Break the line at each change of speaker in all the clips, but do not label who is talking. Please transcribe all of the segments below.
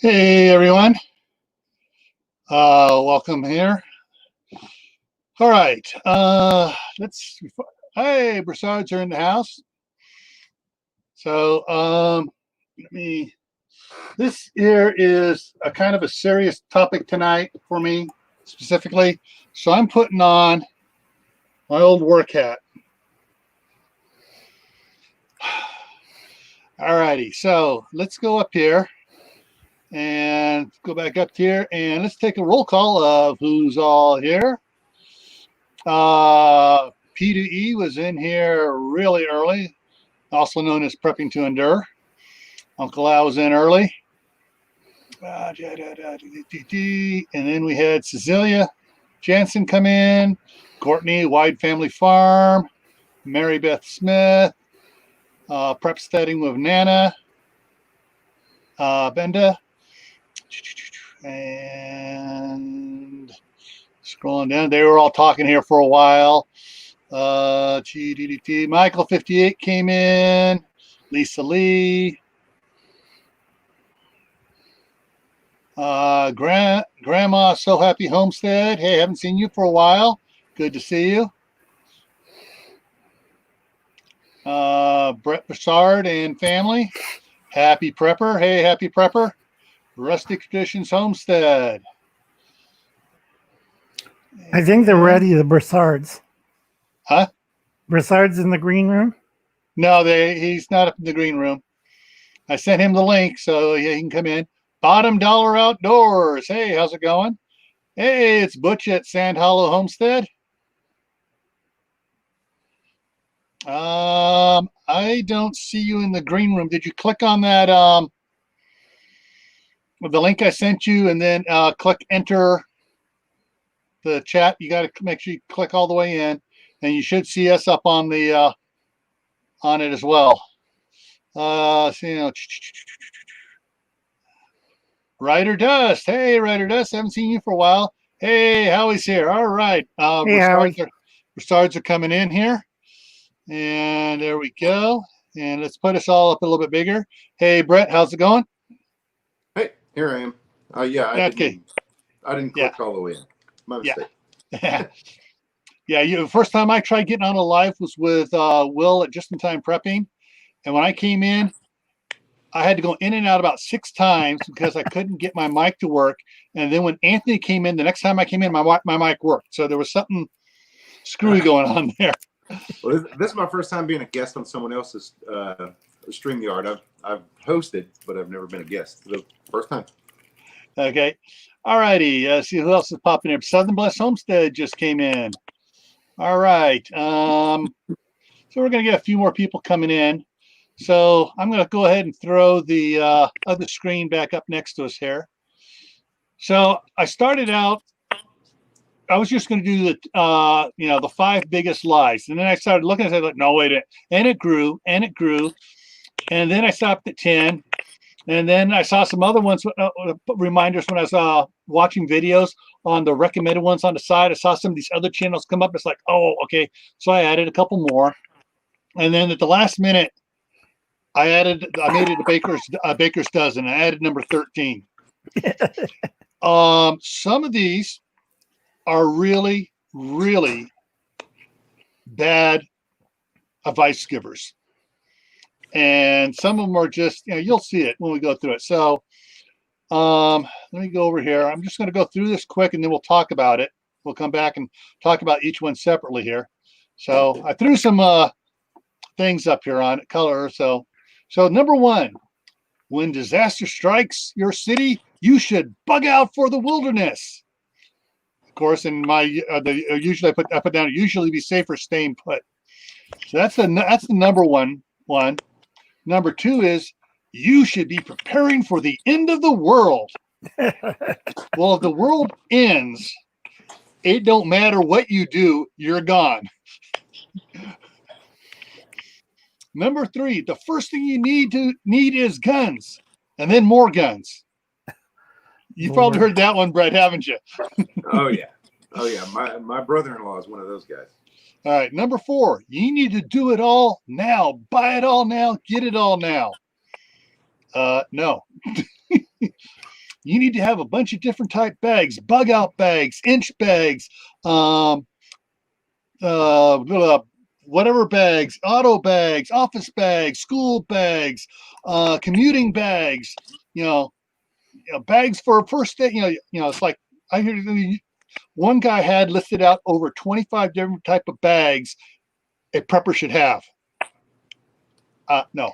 Hey everyone, welcome here. All right, let's. Hey, Broussards are in the house. So let me. This here is a kind of a serious topic tonight for me specifically. So I'm putting on my old work hat. All righty, so let's go up here and go back up here and let's take a roll call of who's all here. P2E was in here really early, also known as Prepping to Endure. Uncle Al was in early. And then we had Cecilia Jansen come in, Courtney, Wide Family Farm, Mary Beth Smith, Prep Studying with Nana, Benda, and scrolling down. They were all talking here for a while. Michael 58 came in. Lisa Lee. Grandma So Happy Homestead. Hey, haven't seen you for a while. Good to see you. Brett Broussard and family. Happy Prepper. Hey, Happy Prepper. Rustic Traditions Homestead.
I think they're ready, the Broussards.
Huh?
Broussard's in the green room?
No, he's not up in the green room. I sent him the link so he can come in. Bottom Dollar Outdoors. Hey, how's it going? Hey, it's Butch at Sand Hollow Homestead. I don't see you in the green room. Did you click on that the link I sent you and then click enter the chat? You got to make sure you click all the way in, and you should see us up on the on it as well. Ryder Dust. Hey, Ryder Dust. Haven't seen you for a while. Hey, Howie's here. All right.
Hey, Howie.
Broussards are coming in here. And there we go. And let's put us all up a little bit bigger. Hey, Brett, how's it going?
Hey, here I am. Yeah, I didn't click all the way in. My mistake.
Yeah. First time I tried getting on a live was with Will at Just in Time Prepping. And when I came in, I had to go in and out about 6 times because I couldn't get my mic to work. And then when Anthony came in, the next time I came in, my mic worked. So there was something screwy going on there.
Well, this is my first time being a guest on someone else's StreamYard. I've hosted, but I've never been a guest. The first time.
Okay. All righty. See who else is popping in. Southern Blessed Homestead just came in. All right. So we're going to get a few more people coming in. So I'm going to go ahead and throw the other screen back up next to us here. So I started out, I was just going to do the 5 biggest lies. And then I started looking at it like, no, wait. And it grew and it grew. And then I stopped at 10. And then I saw some other ones, reminders when I was watching videos on the recommended ones on the side. I saw some of these other channels come up. It's like, oh, okay. So I added a couple more. And then at the last minute, I made it a baker's dozen. I added number 13. Some of these are really, really bad advice givers. And some of them are just, you'll see it when we go through it. So let me go over here. I'm just going to go through this quick and then we'll talk about it. We'll come back and talk about each one separately here. So I threw some things up here on color. So number 1, when disaster strikes your city, you should bug out for the wilderness. Of course, in my usually I put down usually be safer staying put. So that's the number one. Number 2 is you should be preparing for the end of the world. Well, if the world ends, it don't matter what you do, you're gone. Number 3, the first thing you need is guns, and then more guns. You've probably heard that one, Brett, haven't you?
Oh yeah. My brother-in-law is one of those guys.
All right. Number 4, you need to do it all now. Buy it all now. Get it all now. No. You need to have a bunch of different type bags, bug out bags, inch bags, whatever bags, auto bags, office bags, school bags, commuting bags, bags for first day. It's like I hear one guy had listed out over 25 different type of bags a prepper should have. No,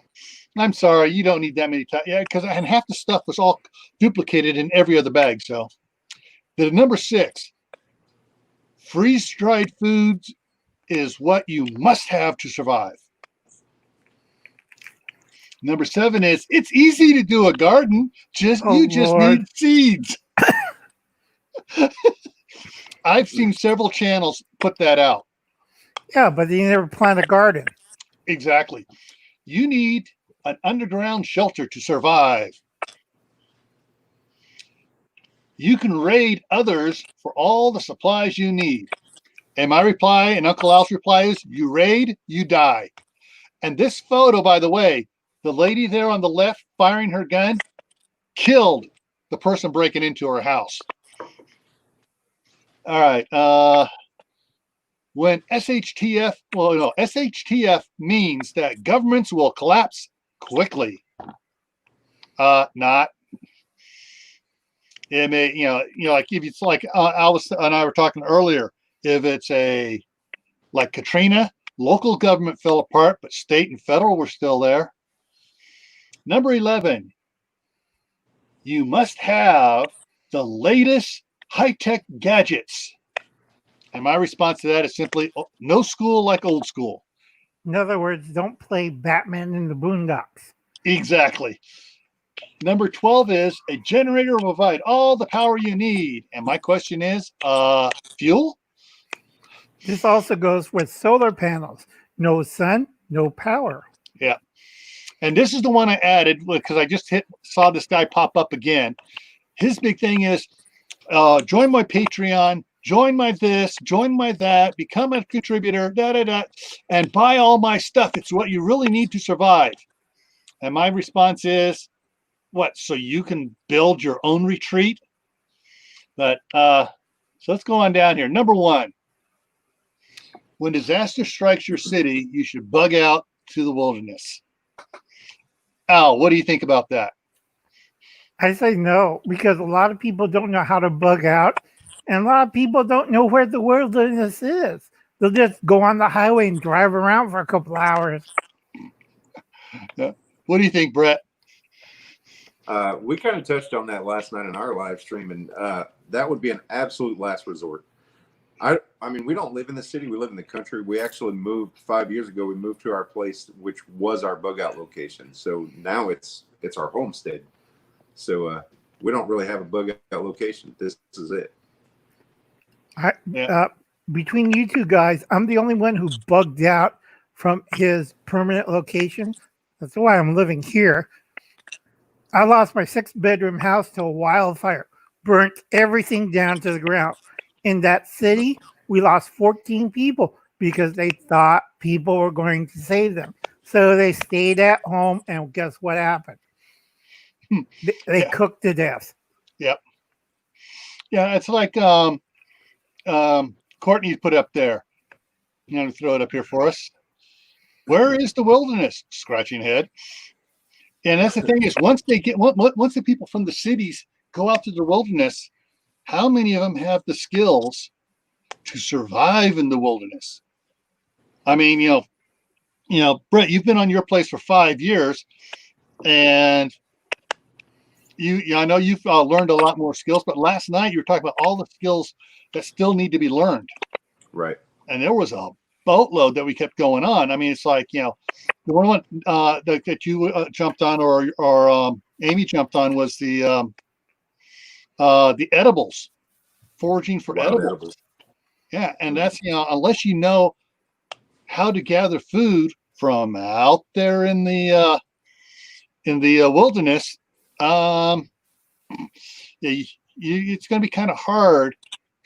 I'm sorry, you don't need that many types. Yeah, because half the stuff was all duplicated in every other bag. So, the number 6, freeze-dried foods is what you must have to survive. Number 7 is it's easy to do a garden. You just need seeds. I've seen several channels put that out.
Yeah, but you never plant a garden.
Exactly. You need an underground shelter to survive. You can raid others for all the supplies you need. And my reply and Uncle Al's reply is, you raid, you die. And this photo, by the way, the lady there on the left firing her gun killed the person breaking into her house. All right. When SHTF means that governments will collapse quickly. Not. It may, like if it's like Alice and I were talking earlier, if it's like Katrina, local government fell apart, but state and federal were still there. Number 11, you must have the latest high-tech gadgets. And my response to that is simply no school like old school.
In other words, don't play Batman in the Boondocks.
Exactly. Number 12 is a generator will provide all the power you need. And my question is, fuel?
This also goes with solar panels. No sun, no power.
Yeah. And this is the one I added because I just saw this guy pop up again. His big thing is join my Patreon, join my this, join my that, become a contributor, and buy all my stuff. It's what you really need to survive. And my response is, what? So you can build your own retreat? But so let's go on down here. Number 1, when disaster strikes your city, you should bug out to the wilderness. Al, what do you think about that?
I say no, because a lot of people don't know how to bug out, and a lot of people don't know where the wilderness is. They'll just go on the highway and drive around for a couple hours.
Yeah. What do you think, Brett?
We kind of touched on that last night in our live stream, and that would be an absolute last resort. I mean, we don't live in the city. We live in the country. We actually moved 5 years ago. We moved to our place, which was our bug out location. So now it's our homestead. So we don't really have a bug out location. This is it.
Between you two guys, I'm the only one who bugged out from his permanent location. That's why I'm living here. I lost my 6-bedroom house to a wildfire, burnt everything down to the ground. In that city, we lost 14 people because they thought people were going to save them. So they stayed at home, and guess what happened? They cooked to death.
Yep. Yeah, it's like Courtney put up there. You know, throw it up here for us. Where is the wilderness? Scratching head. And that's the thing is, once the people from the cities go out to the wilderness, how many of them have the skills to survive in the wilderness? I mean, Brett, you've been on your place for 5 years, and I know you've learned a lot more skills. But last night you were talking about all the skills that still need to be learned.
Right.
And there was a boatload that we kept going on. I mean, it's like, the one that you jumped on or Amy jumped on was the edibles, foraging for edibles. Yeah, and that's unless you know how to gather food from out there in the wilderness, it's going to be kind of hard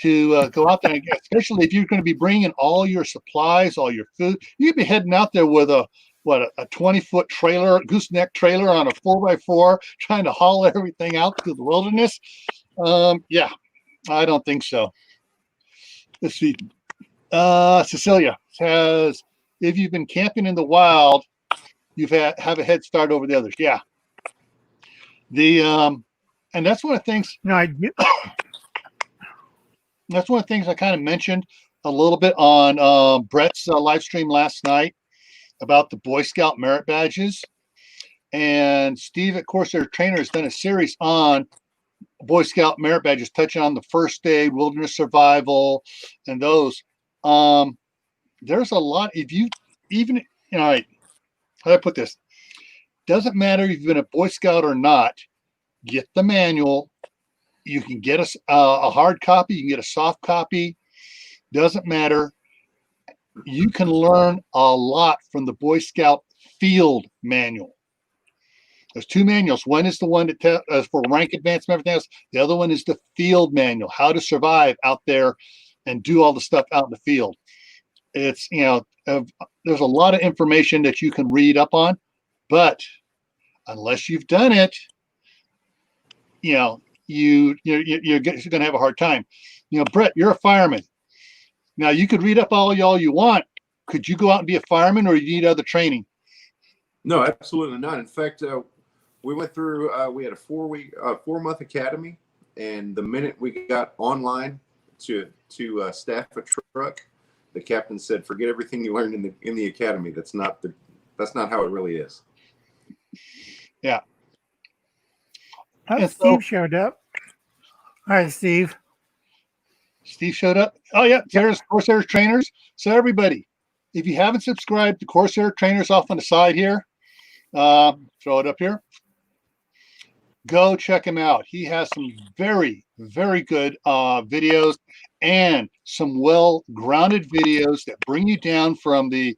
to go out there, especially if you're going to be bringing all your supplies, all your food. You'd be heading out there with a a 20-foot trailer, gooseneck trailer on a 4x4, trying to haul everything out to the wilderness. Yeah, I don't think so. Let's see. Cecilia says, if you've been camping in the wild, have a head start over the others. Yeah. And that's one of the things.
No, I do.
That's one of the things I kind of mentioned a little bit on Brett's live stream last night about the Boy Scout merit badges. And Steve at Corsair Trainer has done a series on Boy Scout merit badges, touching on the first aid, wilderness survival, and those. There's a lot. If you even, all right, how do I put this? Doesn't matter if you've been a Boy Scout or not. Get the manual. You can get a hard copy. You can get a soft copy. Doesn't matter. You can learn a lot from the Boy Scout field manual. There's two manuals. One is the one that for rank advancement, everything else. The other one is the field manual, how to survive out there and do all the stuff out in the field. It's, there's a lot of information that you can read up on, but unless you've done it, you're going to have a hard time. Brett, you're a fireman. Now, you could read up all you want. Could you go out and be a fireman, or you need other training?
No, absolutely not. In fact, we went through, we had a 4-month academy, and the minute we got online to staff a truck, the captain said, "Forget everything you learned in the academy. That's not how it really is."
Yeah.
Steve showed up. Hi, Steve.
Steve showed up. Oh yeah, there's Corsair Trainers. So everybody, if you haven't subscribed to Corsair Trainers off on the side here, throw it up here. Go check him out. He has some very, very good videos and some well-grounded videos that bring you down from the,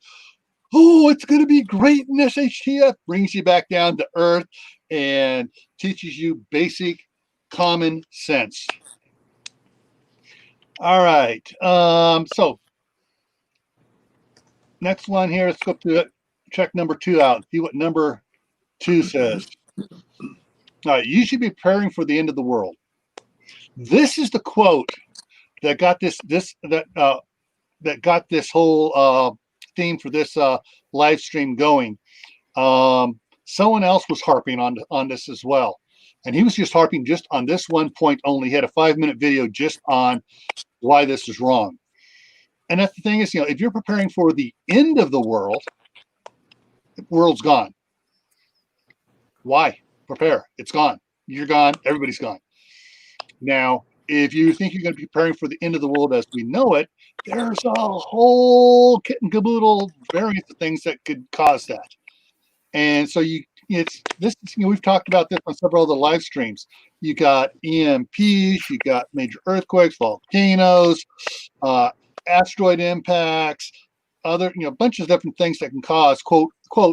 it's going to be great in SHTF, brings you back down to earth and teaches you basic common sense. All right. So next one here, let's go to check number 2 out. See what number 2 says. All right, you should be preparing for the end of the world. This is the quote that got that got this whole theme for this live stream going. Someone else was harping on this as well, and he was just harping just on this one point only. He had a 5-minute video just on why this is wrong. And that's the thing is, if you're preparing for the end of the world is gone. Why prepare? It's gone. You're gone. Everybody's gone. Now, if you think you're going to be preparing for the end of the world as we know it, there's a whole kit and caboodle various of things that could cause that. And so we've talked about this on several other live streams. You got EMPs, you got major earthquakes, volcanoes, asteroid impacts, other, bunch of different things that can cause, quote,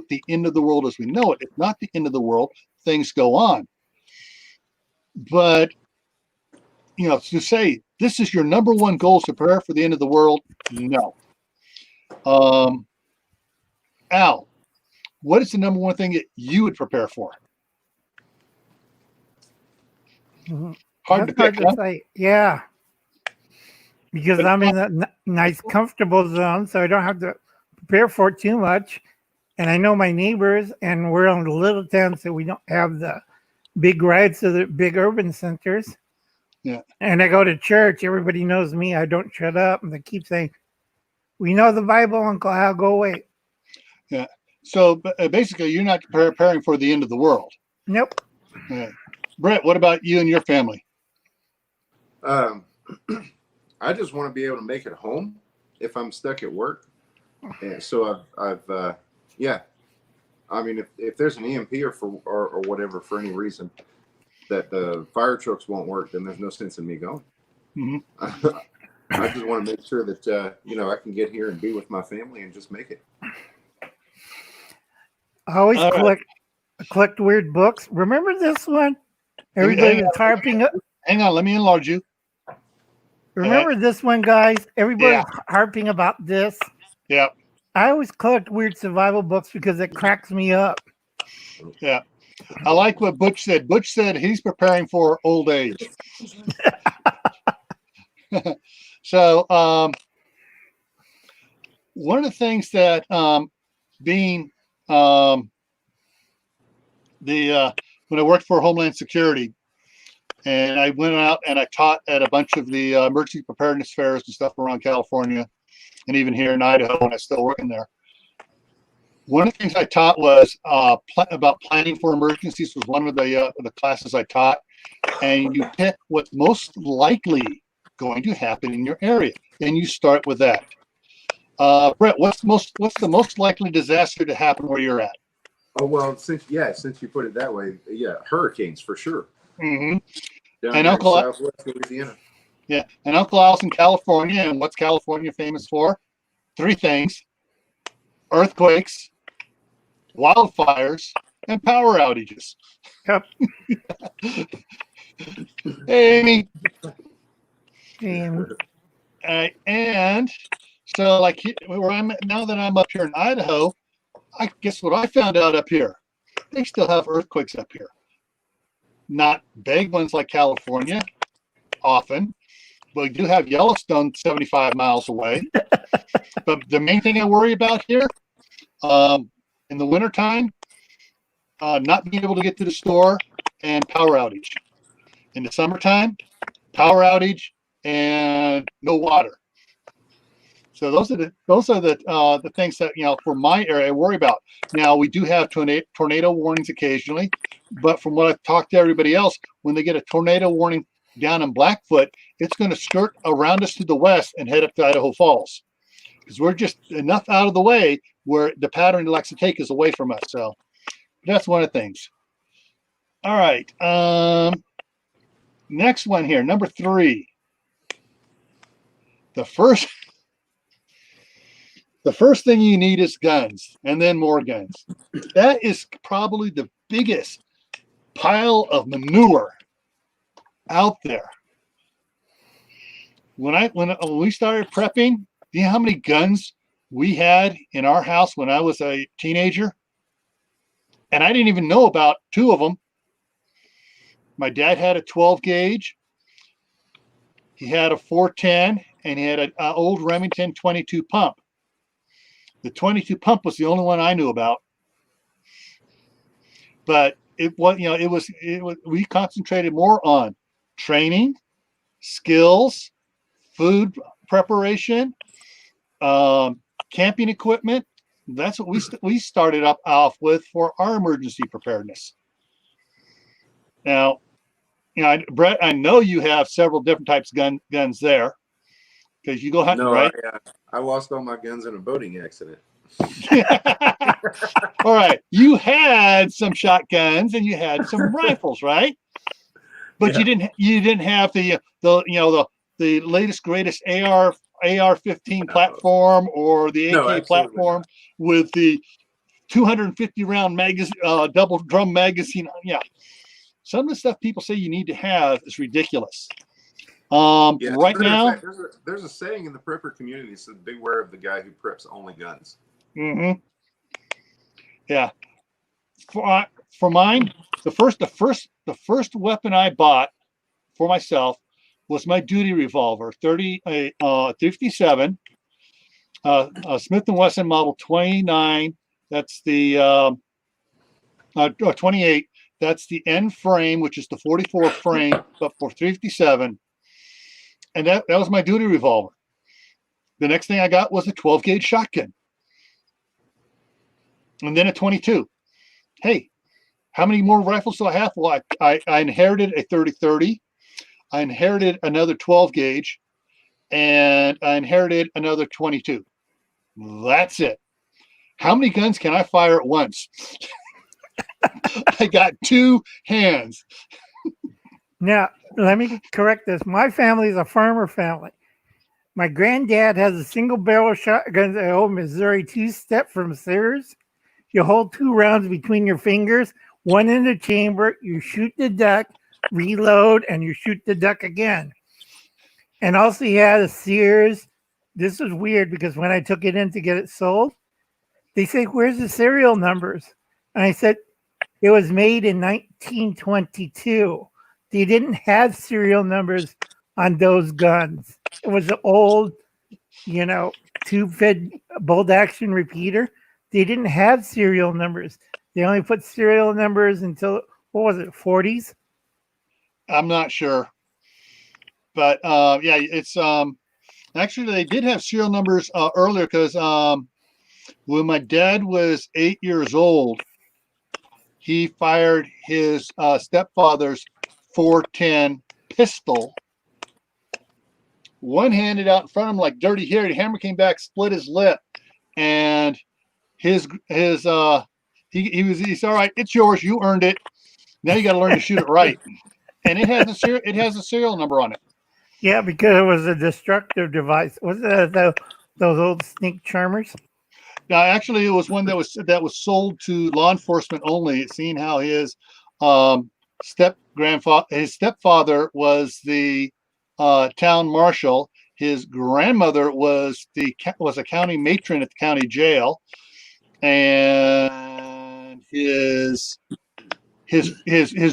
the end of the world as we know it. It's not the end of the world. Things go on. But, to say this is your number one goal to prepare for the end of the world, no. Al, what is the number one thing that you would prepare for? Hard to pick, huh?
say. Yeah. Because I'm in a nice, comfortable zone, so I don't have to prepare for it too much. And I know my neighbors, and we're in a little town, so we don't have the big rides to the big urban centers.
Yeah.
And I go to church. Everybody knows me. I don't shut up. And they keep saying, "We know the Bible, Uncle Al. Go away."
Yeah. So basically, you're not preparing for the end of the world.
Nope.
Yeah. Brett, what about you and your family?
I just want to be able to make it home if I'm stuck at work. And so I've yeah. I mean, if there's an EMP or whatever for any reason that the fire trucks won't work, then there's no sense in me going. Mm-hmm. I just want to make sure that I can get here and be with my family and just make it.
I always collect weird books. Remember this one? Everybody was harping.
Hang on, let me enlarge you.
Remember this one, guys? Everybody was harping about this.
Yeah.
I always collect weird survival books because it cracks me up.
Yeah. I like what Butch said. Butch said he's preparing for old age. So one of the things that being when I worked for Homeland Security, and I went out and I taught at a bunch of the emergency preparedness fairs and stuff around California, and even here in Idaho when I was still working there. One of the things I taught was about planning for emergencies. Was one of the classes I taught, and you pick what's most likely going to happen in your area, and you start with that. Brett, what's the most likely disaster to happen where you're at?
Oh well, since you put it that way, yeah, hurricanes for sure.
Mm-hmm.
Down
And
here
Uncle
in Southwest Louisiana.
Yeah, and Uncle Al's in California, and what's California famous for? 3 things: earthquakes, wildfires, and power outages.
Yep.
Hey, Amy.
And
And so, like, where I'm at now that I'm up here in Idaho, I guess what I found out up here, they still have earthquakes up here. Not big ones like California, often, but we do have Yellowstone 75 miles away. But the main thing I worry about here, in the wintertime, not being able to get to the store and power outage. In the summertime, power outage and no water. So those are the things that, for my area I worry about. Now we do have tornado warnings occasionally, but from what I've talked to everybody else, when they get a tornado warning down in Blackfoot, it's going to skirt around us to the west and head up to Idaho Falls, because we're just enough out of the way where the pattern it likes to take us away from us. So that's one of the things. All right. Next one here, number 3. The first thing you need is guns, and then more guns. That is probably the biggest pile of manure out there. When we started prepping, do you know how many guns we had in our house when I was a teenager? And I didn't even know about 2 of them. My dad had a 12 gauge. He had a 410, and he had an old Remington 22 pump. The 22 pump was the only one I knew about. But it was we concentrated more on training, skills, food preparation, camping equipment. That's what we started off with for our emergency preparedness. Now, Brett, I know you have several different types of guns there, because you go hunting, right?
I lost all my guns in a boating accident.
All right, you had some shotguns and you had some rifles, right? But
yeah.
you didn't have the latest greatest AR-15 platform or the AK platform with the 250 round double drum magazine. Yeah, some of the stuff people say you need to have is ridiculous. Right now,
there's a saying in the prepper community that says, "Beware of the guy who preps only guns."
Mm-hmm. Yeah. For mine, the first weapon I bought for myself was my duty revolver, 57, Smith & Wesson model 29. That's the 28. That's the end frame, which is the 44 frame, but for 357. And that was my duty revolver. The next thing I got was a 12 gauge shotgun. And then a 22. Hey, how many more rifles do I have? Well, I inherited a 30-30. I inherited another 12 gauge, and I inherited another 22. That's it. How many guns can I fire at once? I got 2 hands.
now, let me correct this. My family is a farmer family. My granddad has a single barrel shotgun, an old Missouri 2-step from Sears. You hold 2 rounds between your fingers, 1 in the chamber, you shoot the duck, reload, and you shoot the duck again. And also he had a Sears. This was weird because when I took it in to get it sold, They say, "Where's the serial numbers?" And I said, "It was made in 1922. They didn't have serial numbers on those guns. It was an old, tube-fed bolt action repeater. They didn't have serial numbers. They only put serial numbers until, what was it, 40s?"
I'm not sure, but yeah, it's actually they did have serial numbers earlier because when my dad was 8 years old, he fired his stepfather's 410 pistol, one-handed out in front of him like Dirty Harry. The hammer came back, split his lip, and he was all right. It's yours. You earned it. Now you got to learn to shoot it right. And it has a serial number on it.
Yeah, because it was a destructive device. Was it those old snake charmers?
Now, actually, it was one that was sold to law enforcement only. Seeing how his stepfather was the town marshal, his grandmother was a county matron at the county jail, and his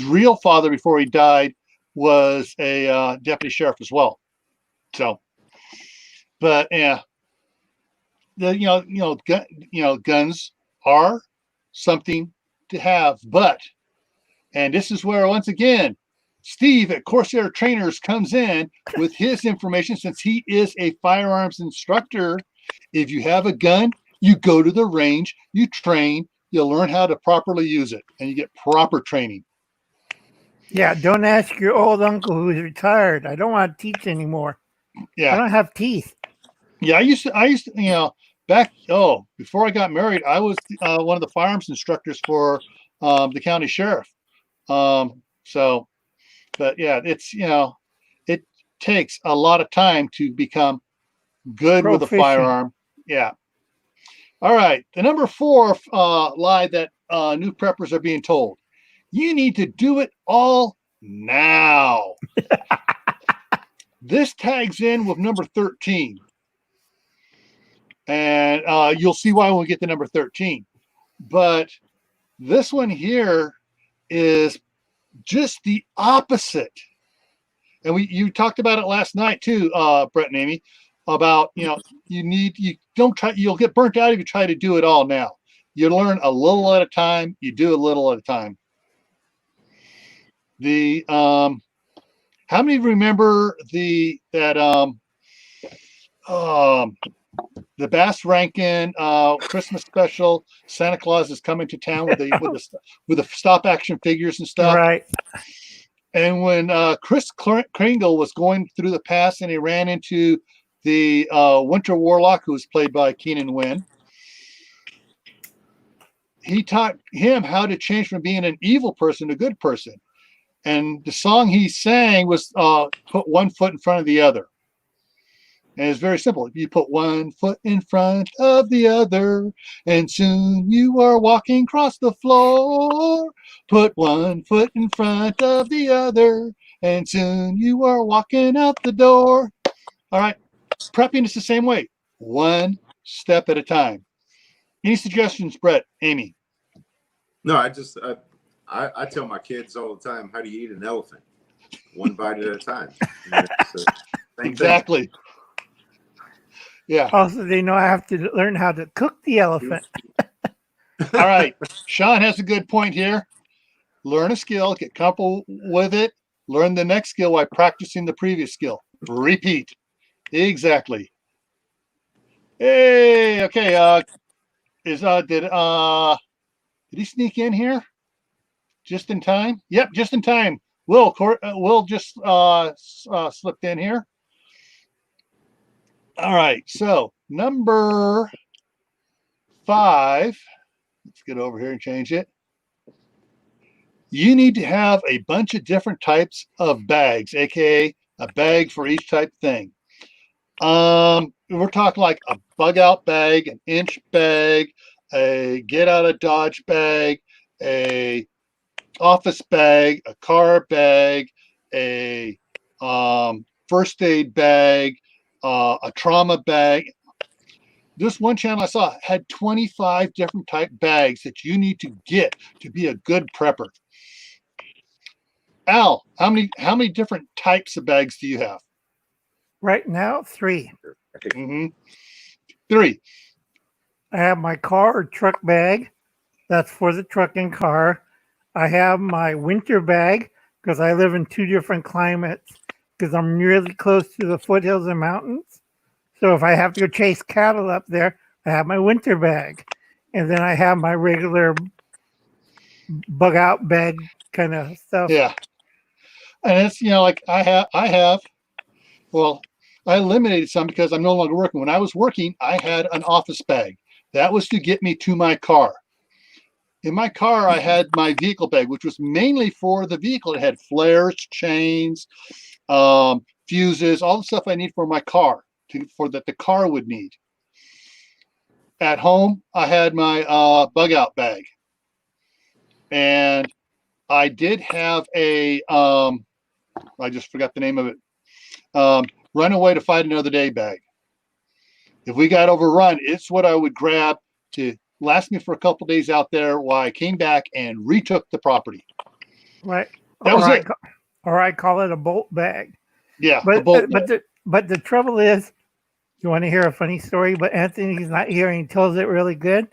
real father before he died was a deputy sheriff as well. So, but yeah. Guns are something to have, and this is where once again Steve at Corsair Trainers comes in with his information, since he is a firearms instructor. If you have a gun, you go to the range, you train, you learn how to properly use it, and you get proper training.
Yeah, don't ask your old uncle who's retired. I don't want to teach anymore.
Yeah,
I don't have teeth.
yeah. I used to, before I got married, I was one of the firearms instructors for the county sheriff. So, but yeah, it takes a lot of time to become good with a
Proficient.
firearm. Yeah. All right. The number 4 lie that new preppers are being told: you need to do it all now. This tags in with number 13. And you'll see why when we get to number 13. But this one here is just the opposite. And you talked about it last night too, Brett and Amy, about you'll get burnt out if you try to do it all now. You learn a little at a time, you do a little at a time. The how many remember the Bass Rankin Christmas special, Santa Claus is coming to town with the stop action figures and stuff.
Right.
And when Chris Kringle was going through the pass and he ran into the Winter Warlock, who was played by Keenan Wynn, he taught him how to change from being an evil person to a good person. And the song he sang was put one foot in front of the other. And it's very simple. You put one foot in front of the other, and soon you are walking across the floor. Put one foot in front of the other, and soon you are walking out the door. All right. Prepping is the same way. One step at a time. Any suggestions, Brett, Amy?
No, I tell my kids all the time, how do you eat an elephant? One bite at a time.
Exactly. Yeah.
Also, they know I have to learn how to cook the elephant.
All right. Sean has a good point here. Learn a skill, get comfortable with it, learn the next skill while practicing the previous skill. Repeat. Exactly. Hey, okay. Did he sneak in here? Just in time? Yep, just in time. Will just slipped in here. All right, so number 5. Let's get over here and change it. You need to have a bunch of different types of bags, aka a bag for each type thing. We're talking like a bug out bag, an inch bag, a get out of Dodge bag, a office bag, a car bag, a first aid bag, a trauma bag. this one channel I saw had 25 different type bags that you need to get to be a good prepper. Al, how many different types of bags do you have?
Right now, 3.
Mm-hmm. 3.
I have my car or truck bag. That's for the truck and car. I have my winter bag because I live in 2 different climates because I'm really close to the foothills and mountains. So if I have to go chase cattle up there, I have my winter bag. And then I have my regular bug out bag kind of stuff.
Yeah. And it's, like well, I eliminated some because I'm no longer working. When I was working, I had an office bag. That was to get me to my car. In my car, I had my vehicle bag, which was mainly for the vehicle. It had flares, chains, fuses, all the stuff I need for my car, for that the car would need. At home, I had my bug out bag. And I did have a, I just forgot the name of it, run away to fight another day bag. If we got overrun, it's what I would grab to last me for a couple days out there while I came back and retook the property.
Right.
That was it.
Or I call it a bolt bag.
Yeah.
But the trouble is, you want to hear a funny story? But Anthony's not here and he tells it really good.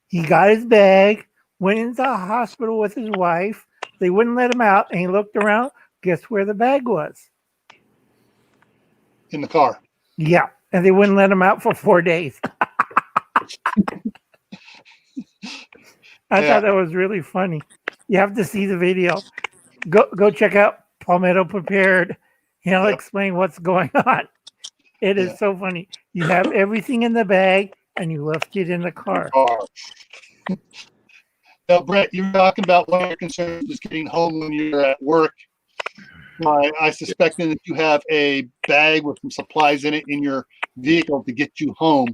He got his bag, went into the hospital with his wife. They wouldn't let him out, and he looked around. Guess where the bag was?
In the car.
Yeah, and they wouldn't let him out for 4 days. I thought that was really funny. You have to see the video. Go check out Palmetto Prepared. He'll explain what's going on. It is so funny. You have everything in the bag, and you left it in the car.
Now, Brett, you're talking about one of your concerns is getting home when you're at work. I suspect that you have a bag with some supplies in it in your vehicle to get you home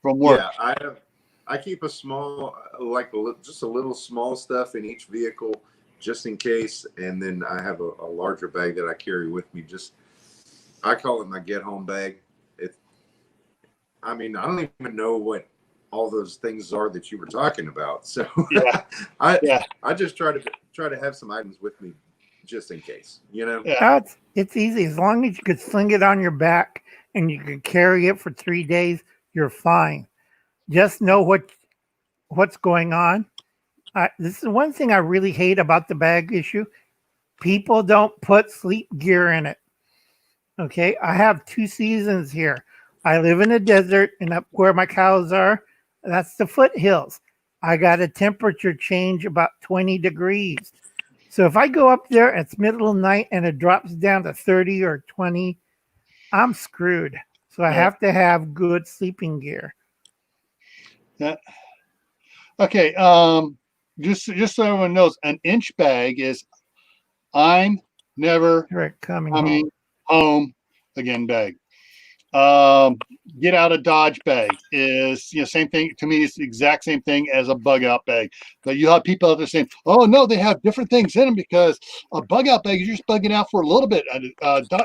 from work.
Yeah, I keep a small, just a little small stuff in each vehicle just in case. And then I have a larger bag that I carry with me. I call it my get home bag. I don't even know what all those things are that you were talking about. So I just try to have some items with me just in case,
Yeah. It's easy. As long as you could sling it on your back and you could carry it for 3 days, you're fine. Just know what's going on. This is one thing I really hate about the bag issue. People don't put sleep gear in it. Okay, I have 2 seasons here. I live in a desert, and up where my cows are, that's the foothills. I got a temperature change about 20 degrees. So if I go up there, it's middle of the night, and it drops down to 30 or 20, I'm screwed. So I have to have good sleeping gear.
Yeah. Okay. Just so everyone knows, an inch bag is I'm never coming home again bag. Get out of Dodge bag is same thing to me. It's the exact same thing as a bug out bag. But you have people out there saying, "Oh no, they have different things in them because a bug out bag you're just bugging out for a little bit.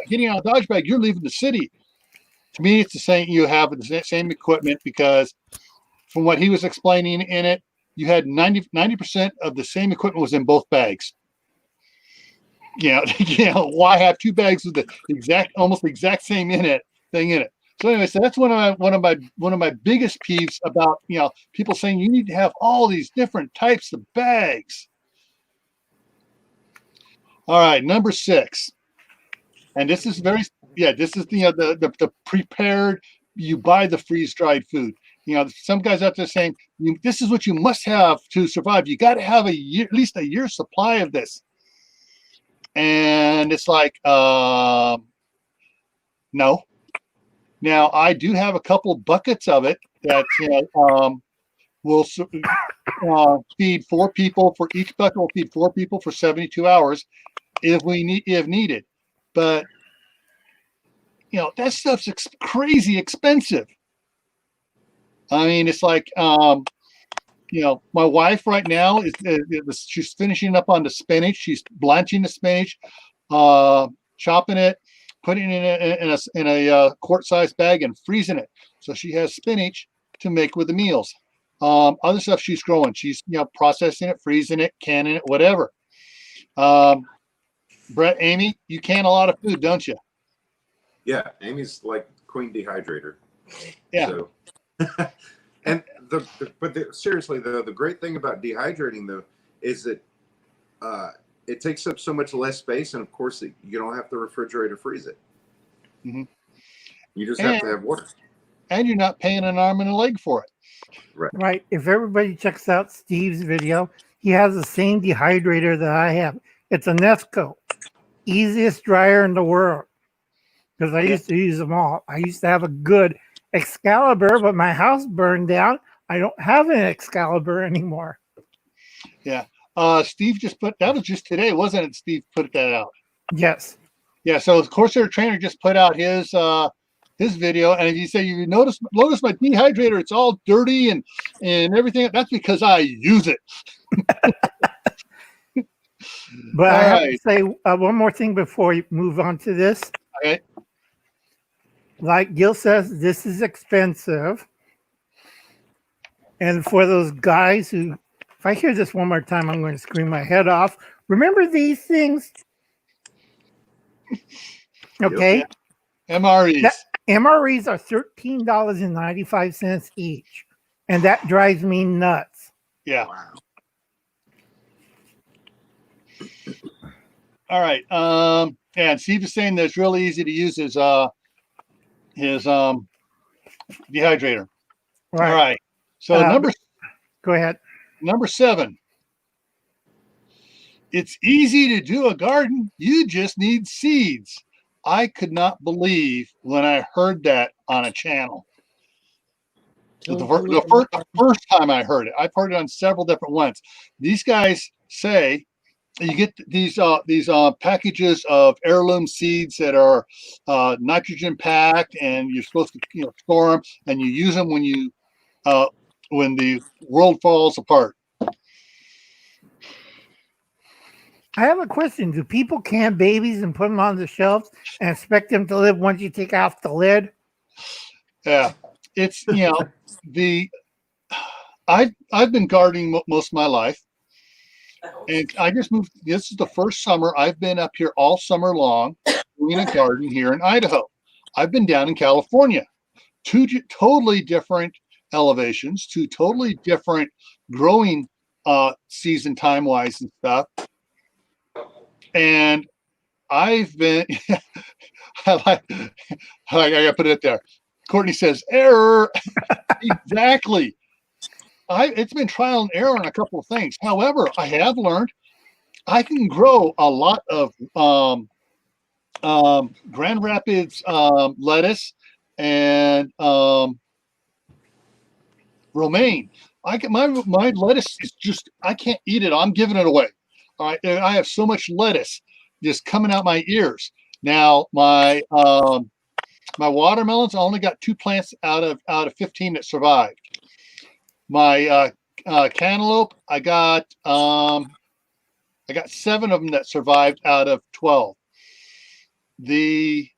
Getting out of Dodge bag, you're leaving the city." To me, it's the same. You have the same equipment because from what he was explaining in it, you had 90% of the same equipment was in both bags. Why have 2 bags with the almost the exact same thing in it? So anyway, so that's one of my biggest peeves about people saying you need to have all these different types of bags. All right, number 6, and this is this is the prepared. You buy the freeze dried food. Some guys out there saying this is what you must have to survive. You got to have at least a year's supply of this. And it's like, no. Now I do have a couple buckets of it that will feed 4 people. For each bucket will feed 4 people for 72 hours if needed. But that stuff's crazy expensive. I mean, it's like my wife right now she's finishing up on the spinach. She's blanching the spinach, chopping it, putting it in a quart-sized bag and freezing it. So she has spinach to make with the meals. Other stuff she's growing. She's processing it, freezing it, canning it, whatever. Brett, Amy, you can a lot of food, don't you?
Yeah, Amy's like queen dehydrator.
Yeah.
So, and seriously though, the great thing about dehydrating though is that it takes up so much less space, and of course you don't have to refrigerate or freeze it.
Mm-hmm.
You just have to have water.
And you're not paying an arm and a leg for it.
Right. If everybody checks out Steve's video, he has the same dehydrator that I have. It's a Nesco, easiest dryer in the world. Because I used to use them all. I used to have a good Excalibur, but my house burned down. I don't have an Excalibur anymore.
Yeah. Steve just that was just today, wasn't it? Steve put that out.
Yes.
Yeah. So the Corsair trainer just put out his video, and he said, "You notice my dehydrator? It's all dirty and everything. That's because I use it."
But I have to say one more thing before you move on to this.
Okay.
Like Gil says, this is expensive. And for those guys who, if I hear this one more time, I'm going to scream my head off. Remember these things? Okay.
Yep. MREs.
MREs are $13.95 each. And that drives me nuts.
Yeah.
Wow.
All right. And Steve is saying that it's really easy to use his dehydrator.
Right.
All right. So
go ahead.
Number 7. It's easy to do a garden. You just need seeds. I could not believe when I heard that on a channel. The first time I heard it, I've heard it on several different ones. These guys say you get these packages of heirloom seeds that are nitrogen packed, and you're supposed to store them, and you use them when the world falls apart.
I have a question. Do people can babies and put them on the shelves and expect them to live once you take off the lid?
Yeah, it's I've been gardening most of my life, and I just moved. This is the first summer I've been up here all summer long doing a garden here in Idaho. I've been down in California. 2 totally different elevations, 2 totally different growing season time wise and stuff. And I've been, I gotta put it there. Courtney says, error. Exactly. It's been trial and error on a couple of things. However, I have learned I can grow a lot of Grand Rapids lettuce and romaine. My lettuce is just, I can't eat it. I'm giving it away. All right, I have so much lettuce just coming out my ears. Now my watermelons, I only got 2 plants out of 15 that survived. My cantaloupe, I got 7 of them that survived out of 12. The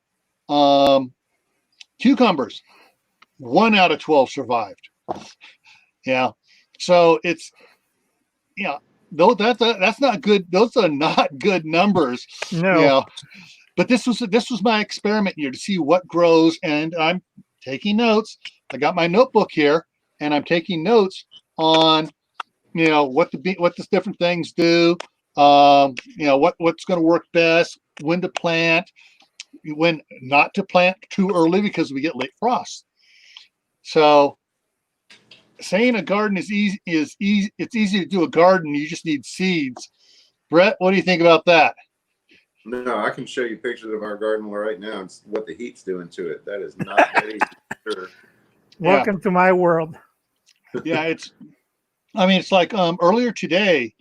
cucumbers, 1 out of 12 survived. Yeah, so it's that's not good. Those are not good numbers.
No.
But this was my experiment year to see what grows, and I'm taking notes. I got my notebook here, and I'm taking notes on what the different things do. What's going to work best, when to plant, when not to plant too early because we get late frost. So saying a garden is easy it's easy to do a garden. You just need seeds. Brett, what do you think about that?
No, I can show you pictures of our garden right now and what the heat's doing to it. That is not that easy. Sure.
Welcome to my world.
Yeah, it's like earlier today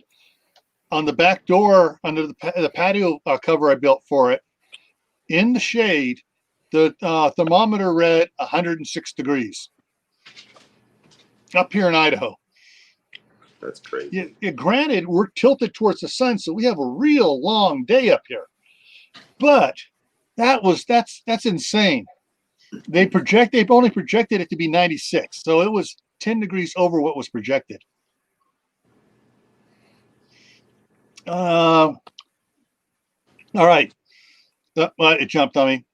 on the back door under the patio cover I built for it, in the shade, the thermometer read 106 degrees. Up here in Idaho.
That's crazy.
Granted, we're tilted towards the sun, so we have a real long day up here. But that's insane. they've only projected it to be 96. So it was 10 degrees over what was projected. All right. Well, it jumped on me.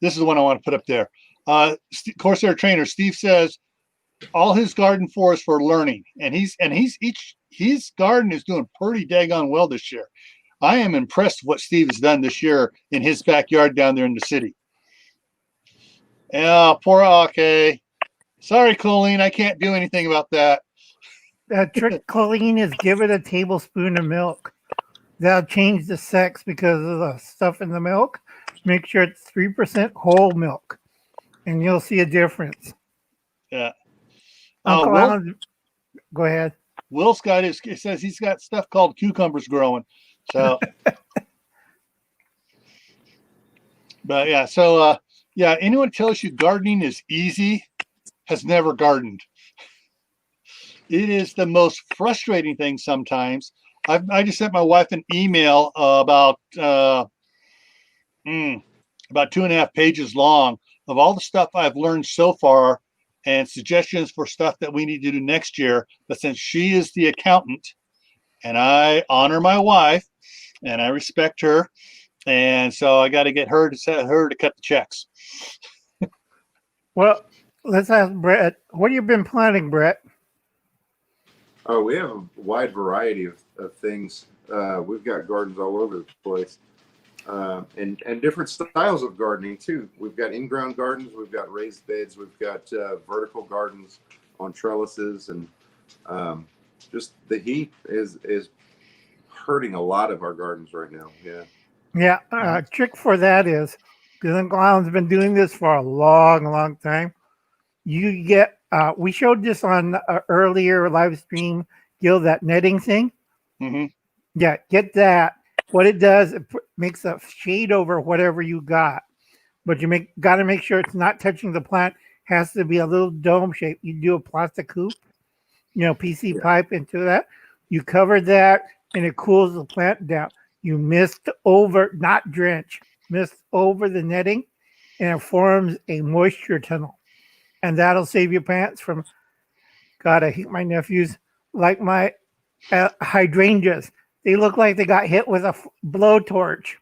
This is the one I want to put up there. Corsair Trainer Steve says all his garden for is for learning, and his garden is doing pretty daggone well this year. I am impressed with what Steve has done this year in his backyard down there in the city. Yeah, poor okay. Sorry, Colleen, I can't do anything about that.
The trick, Colleen, is give it a tablespoon of milk. That'll change the sex because of the stuff in the milk. Make sure it's 3% whole milk, and you'll see a difference.
Yeah.
Uncle Alan, go ahead.
Will's got it says he's got stuff called cucumbers growing. So, but yeah, so yeah, anyone tells you gardening is easy has never gardened. It is the most frustrating thing sometimes. I just sent my wife an email about 2.5 pages long of all the stuff I've learned so far and suggestions for stuff that we need to do next year. But since she is the accountant and I honor my wife and I respect her, and so I got to get her to cut the checks.
Well, let's ask Brett. What have you been planning, Brett?
Oh, we have a wide variety of things. We've got gardens all over the place, and different styles of gardening too. We've got in-ground gardens, we've got raised beds, we've got vertical gardens on trellises, and just the heat is hurting a lot of our gardens right now.
Yeah. Trick for that is, because Uncle Alan's been doing this for a long time. You get, we showed this on an earlier live stream, Gil, that netting thing.
Mm-hmm.
Yeah, get that. What it does, it makes a shade over whatever you got. But you got to make sure it's not touching the plant. Has to be a little dome shape. You do a plastic hoop, PC pipe into that. You cover that, and it cools the plant down. You mist over, not drench, mist over the netting, and it forms a moisture tunnel. And that'll save your plants from, God, I hate my nephews, like my hydrangeas. They look like they got hit with a blowtorch.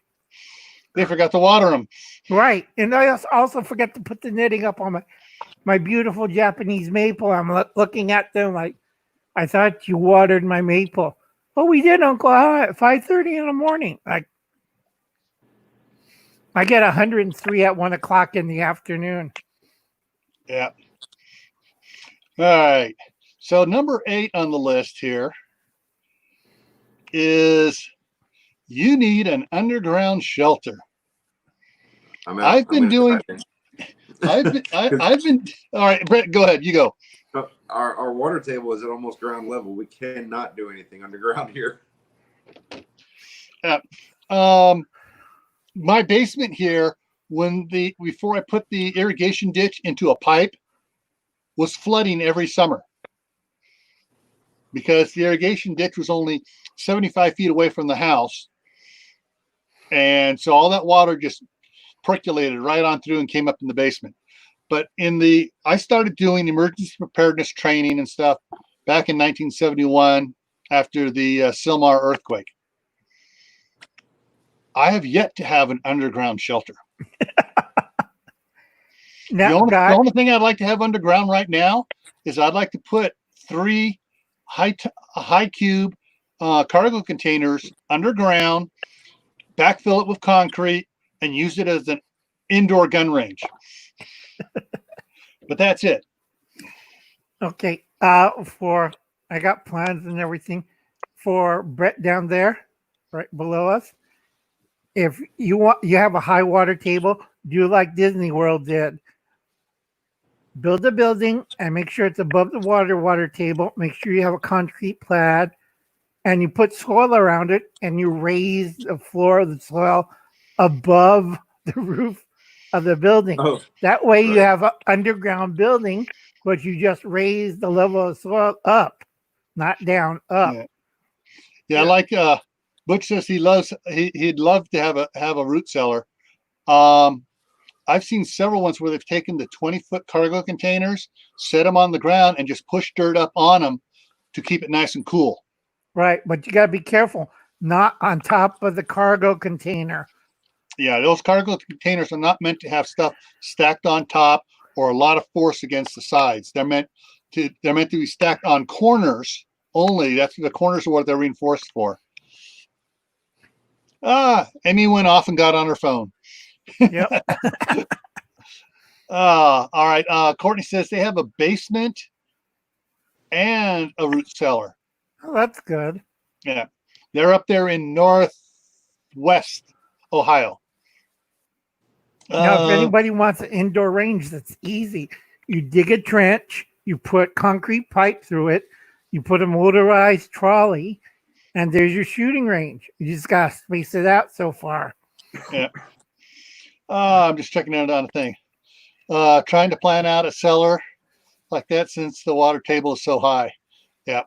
They forgot to water them.
Right. And I also forget to put the netting up on my beautiful Japanese maple. I'm looking at them like, I thought you watered my maple. Oh, we did, Uncle Al, at 5:30 in the morning. Like, I get 103 at 1 o'clock in the afternoon.
Yeah. All right. So number 8 on the list here is you need an underground shelter. I've been all right, Brett, go ahead. You go.
Our water table is at almost ground level. We cannot do anything underground here.
Yeah. My basement here, before I put the irrigation ditch into a pipe, was flooding every summer because the irrigation ditch was only 75 feet away from the house. And so all that water just percolated right on through and came up in the basement. But I started doing emergency preparedness training and stuff back in 1971 after the Silmar earthquake. I have yet to have an underground shelter. The only thing I'd like to have underground right now is I'd like to put 3 high cube cargo containers underground, backfill it with concrete, and use it as an indoor gun range. But that's it.
Okay. I got plans and everything for Brett down there, right below us. If you have a high water table, do like Disney World did. Build a building and make sure it's above the water table. Make sure you have a concrete pad, and you put soil around it, and you raise the floor of the soil above the roof of the building.
Oh,
that way you have an underground building, but you just raise the level of soil up, not down, up.
Yeah. Like Butch says he'd love to have a root cellar. I've seen several ones where they've taken the 20-foot cargo containers, set them on the ground, and just push dirt up on them to keep it nice and cool.
Right, but you got to be careful, not on top of the cargo container.
Yeah, those cargo containers are not meant to have stuff stacked on top or a lot of force against the sides. They're meant to be stacked on corners only. That's the corners are what they're reinforced for. Amy went off and got on her phone.
Yep.
All right. Courtney says they have a basement and a root cellar.
Oh, that's good.
Yeah. They're up there in northwest Ohio.
Now, if anybody wants an indoor range, that's easy. You dig a trench, you put concrete pipe through it, you put a motorized trolley, and there's your shooting range. You just got to space it out so far.
Yeah. I'm just checking out on a thing. Trying to plan out a cellar like that since the water table is so high. Yeah.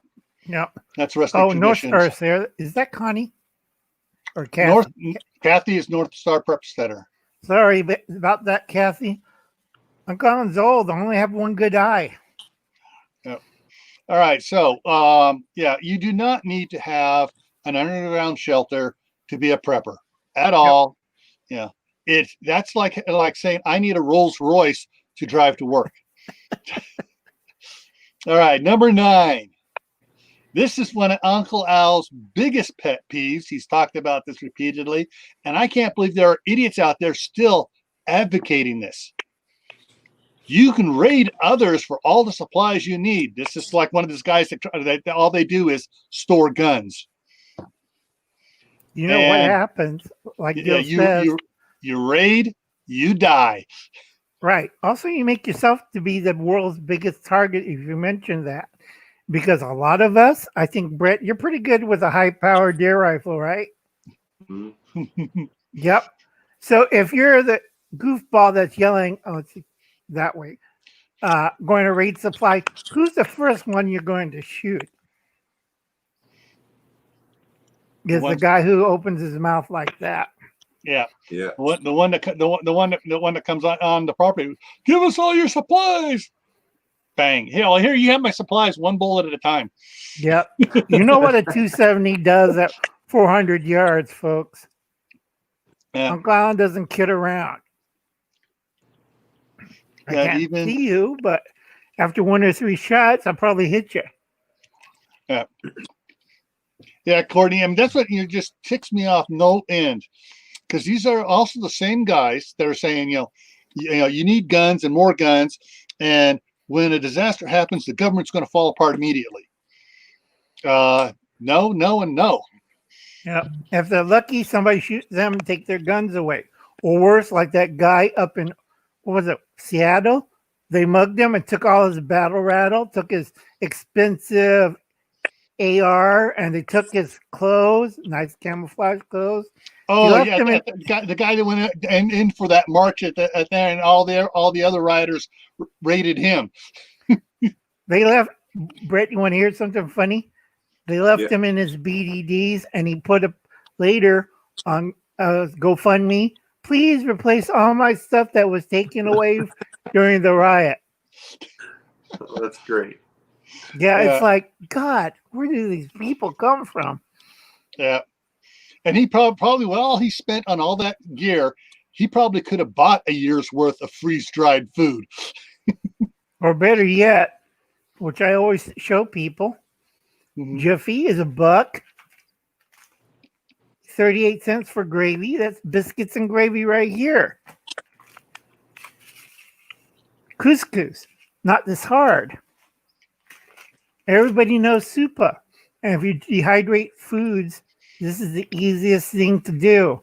Yep.
That's rustic
North
traditions.
Earth there. Is that Connie? Or Kathy?
Kathy is North Star Prep Center.
Sorry about that, Kathy. I'm Colin's old. I only have one good eye.
Yep. All right. So, you do not need to have an underground shelter to be a prepper at all. Yeah. That's like saying I need a Rolls Royce to drive to work. All right. Number 9. This is one of Uncle Al's biggest pet peeves. He's talked about this repeatedly, and I can't believe there are idiots out there still advocating this. You can raid others for all the supplies you need. This is like one of these guys that all they do is store guns.
You know what happens? Like Gil says,
you raid, you die.
Right. Also, you make yourself to be the world's biggest target if you mention that. Because a lot of us, I think, Brett, you're pretty good with a high-powered deer rifle, right?
Mm-hmm.
Yep. So if you're the goofball that's yelling, oh, it's that way, going to raid supply, who's the first one you're going to shoot? Is the guy who opens his mouth like that.
Yeah.
Yeah.
The one that comes on the property. Give us all your supplies. Bang. Here you have my supplies, one bullet at a time.
Yep. You know what a 270 does at 400 yards, folks.
Yeah.
Uncle Alan doesn't kid around. I can't see you, but after 1 or 3 shots, I'll probably hit you.
Yeah. Yeah, Courtney. I mean, that's what just ticks me off no end. Because these are also the same guys that are saying, you need guns and more guns, and when a disaster happens, the government's going to fall apart immediately. No, and no.
Yeah. If they're lucky, somebody shoots them and take their guns away. Or worse, like that guy up in, Seattle? They mugged him and took all his battle rattle, took his expensive AR, and they took his clothes, nice camouflage clothes.
Oh, yeah, the guy that went in for that march at there, and all the other riders raided him.
They left. Brett, you want to hear something funny? They left him in his BDDs, and he put up later on GoFundMe, please replace all my stuff that was taken away during the riot.
Oh, that's great.
Yeah, it's like, God, where do these people come from?
Yeah. And he probably all he spent on all that gear, he probably could have bought a year's worth of freeze-dried food.
Or better yet, which I always show people, Jiffy is $1, 38 cents for gravy. That's biscuits and gravy right here. Couscous, not this hard. Everybody knows Supa. And if you dehydrate foods, this is the easiest thing to do.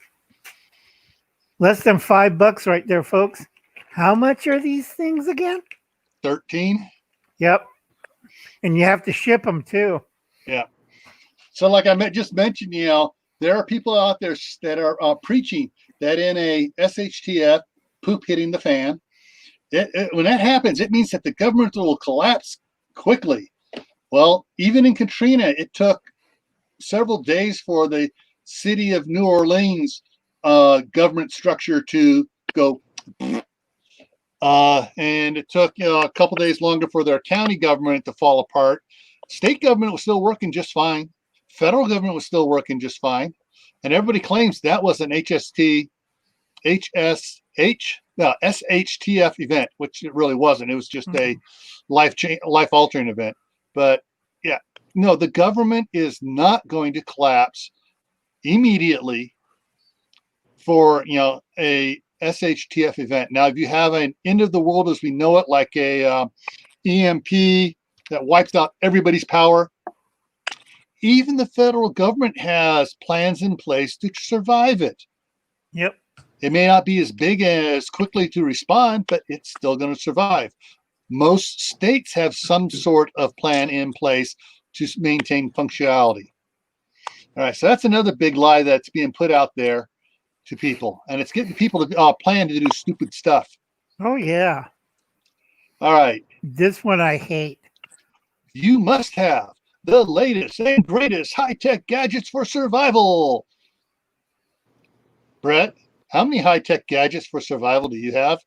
Less than $5 right there, folks. How much are these things again?
13.
Yep. And you have to ship them too.
Yeah. So like I just mentioned, there are people out there that are preaching that in a SHTF, poop hitting the fan, when that happens, it means that the government will collapse quickly. Well, even in Katrina, it took several days for the city of New Orleans government structure to go And it took a couple days longer for their county government to fall apart. State government was still working just fine. Federal government was still working just fine. And everybody claims that was an SHTF event, which it really wasn't. It was just a life altering event. But yeah, no, the government is not going to collapse immediately for a SHTF event. Now, if you have an end of the world as we know it, like a EMP that wipes out everybody's power, even the federal government has plans in place to survive it.
Yep.
It may not be as big as quickly to respond, but it's still going to survive. Most states have some sort of plan in place to maintain functionality. All right, so that's another big lie that's being put out there to people, and it's getting people to plan to do stupid stuff.
Oh, yeah.
All right.
This one I hate.
You must have the latest and greatest high-tech gadgets for survival. Brett, how many high-tech gadgets for survival do you have?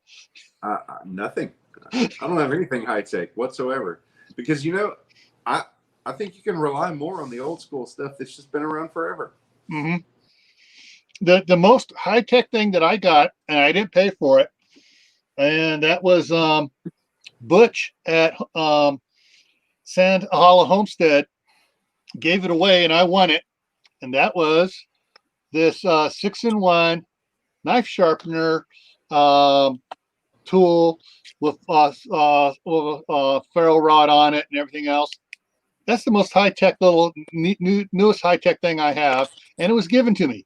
Nothing. I don't have anything high-tech whatsoever, because I think you can rely more on the old school stuff that's just been around forever.
Mm-hmm. The most high-tech thing that I got, and I didn't pay for it, and that was Butch at Sand Hollow Homestead gave it away, and I won it. And that was this 6-in-1 knife sharpener tool with ferro rod on it and everything else. That's the most high-tech newest high-tech thing I have, and it was given to me.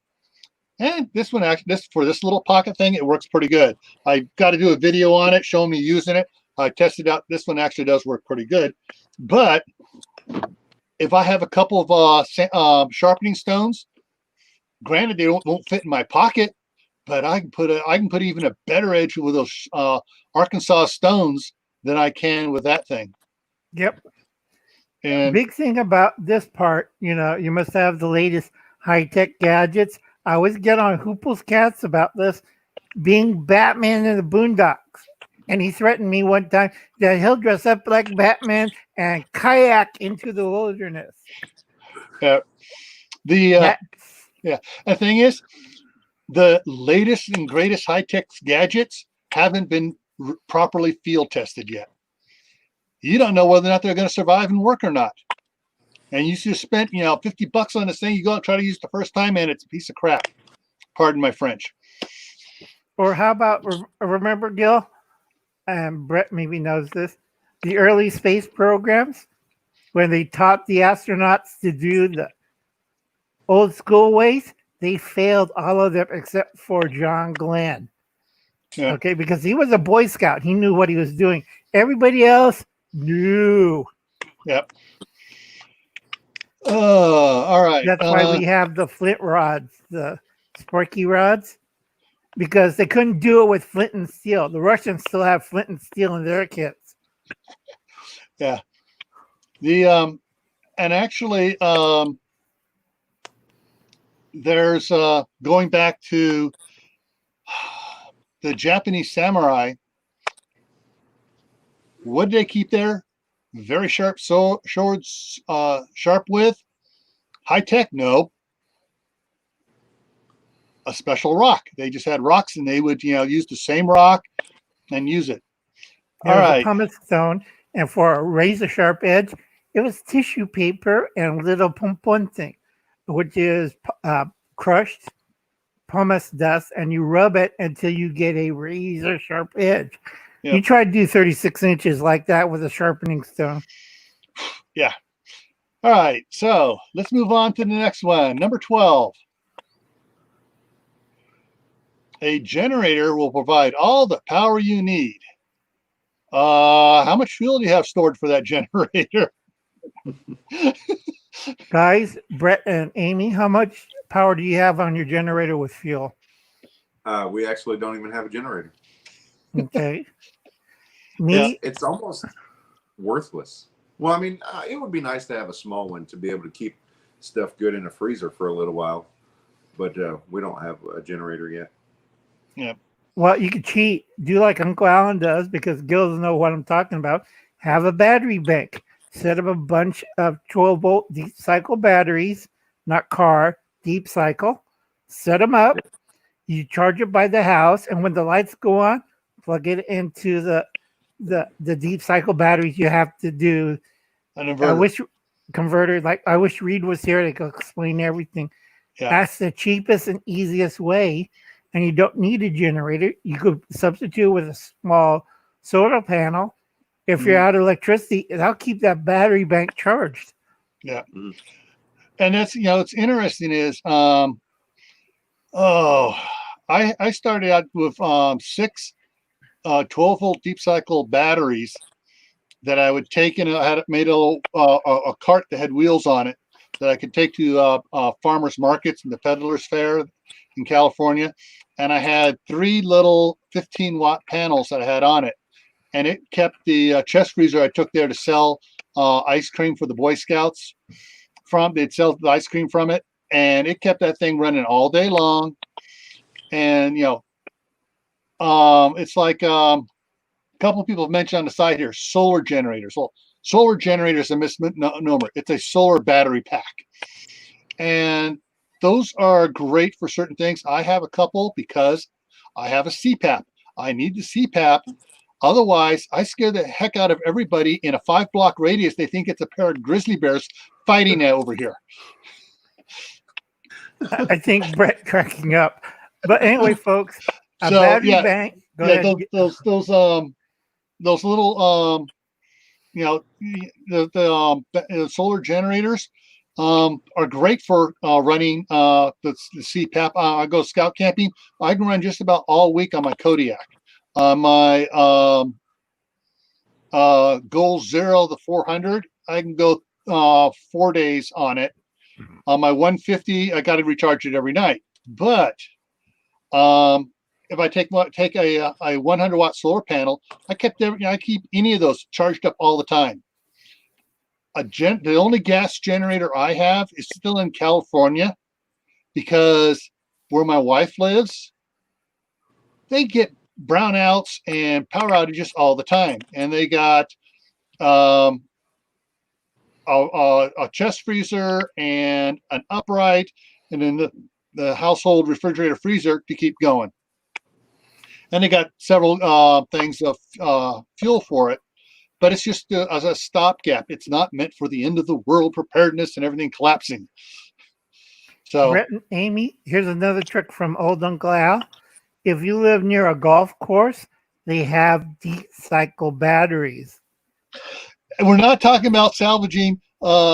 And this one actually, for this little pocket thing, it works pretty good. I got to do a video on it, showing me using it. I tested out. This one actually does work pretty good. But if I have a couple of sharpening stones, granted they won't fit in my pocket, but I can put even a better edge with those Arkansas stones than I can with that thing.
Yep.
And
big thing about this part, you must have the latest high-tech gadgets. I always get on Hoople's Cats about this, being Batman in the Boondocks. And he threatened me one time that he'll dress up like Batman and kayak into the wilderness.
the thing is, the latest and greatest high-tech gadgets haven't been properly field tested yet. You don't know whether or not they're going to survive and work or not. And you just spent, $50 on this thing. You go and try to use it the first time, and it's a piece of crap. Pardon my French.
Or how about, remember, Gil, and Brett maybe knows this, the early space programs when they taught the astronauts to do the old school ways? They failed all of them except for John Glenn. Yeah. Okay, because he was a Boy Scout. He knew what he was doing. Everybody else knew.
Yep. All right.
That's why we have the flint rods, the Sparky rods, because they couldn't do it with flint and steel. The Russians still have flint and steel in their kits.
Yeah. And actually, there's going back to the Japanese samurai. What did they keep there? Very sharp swords, sharp with. High tech? No. A special rock. They just had rocks, and they would, use the same rock and use it.
All right. Pumice stone, and for a razor sharp edge, it was tissue paper and little pompon thing, which is crushed pumice dust, and you rub it until you get a razor sharp edge. Yep. You try to do 36 inches like that with a sharpening stone.
Yeah. All right. So let's move on to the next one. Number 12. A generator will provide all the power you need. How much fuel do you have stored for that generator?
Guys, Brett and Amy, how much power do you have on your generator with fuel?
We actually don't even have a generator.
Okay.
It's almost worthless. Well, I mean, it would be nice to have a small one to be able to keep stuff good in a freezer for a little while, but we don't have a generator yet.
Yeah.
Well, you could cheat. Do like Uncle Alan does because Gil doesn't know what I'm talking about. Have a battery bank. Set up a bunch of 12-volt deep cycle batteries, not car, deep cycle. Set them up. You charge it by the house, and when the lights go on, plug it into the deep cycle batteries. You have to do.
An
I
inverter.
wish converter. Like I wish Reed was here to explain everything.
Yeah.
That's the cheapest and easiest way, and you don't need a generator. You could substitute with a small solar panel. If you're out of electricity, that'll keep that battery bank charged.
Yeah.
Mhm.
And that's, it's interesting is, I started out with 6 12-volt deep cycle batteries that I would take in. I had made a little a cart that had wheels on it that I could take to farmers markets and the peddlers fair in California. And I had 3 little 15-watt panels that I had on it, and it kept the chest freezer I took there to sell ice cream for the Boy Scouts from. They'd sell the ice cream from it, and it kept that thing running all day long. And it's like a couple of people have mentioned on the side here, solar generators. Well, solar generators are a misnomer. It's a solar battery pack, and those are great for certain things. I have a couple because I have a CPAP. I need the CPAP. Otherwise, I scare the heck out of everybody in a 5-block radius. They think it's a pair of grizzly bears fighting over here.
I think Brett cracking up. But anyway, folks, a
So,
battery
yeah,
bank. Go
yeah,
ahead.
those little the solar generators are great for running the CPAP. I go scout camping. I can run just about all week on my Kodiak. My Goal Zero, the 400, I can go 4 days on it. On my 150, I got to recharge it every night. But if I take a 100-watt solar panel, I keep any of those charged up all the time. The only gas generator I have is still in California because where my wife lives, they get brownouts and power outages all the time, and they got a chest freezer and an upright, and then the household refrigerator freezer to keep going. And they got several things of fuel for it, but it's just as a stopgap. It's not meant for the end of the world preparedness and everything collapsing. So,
Brett and Amy, here's another trick from old Uncle Al. If you live near a golf course, they have deep cycle batteries.
and we're not talking about salvaging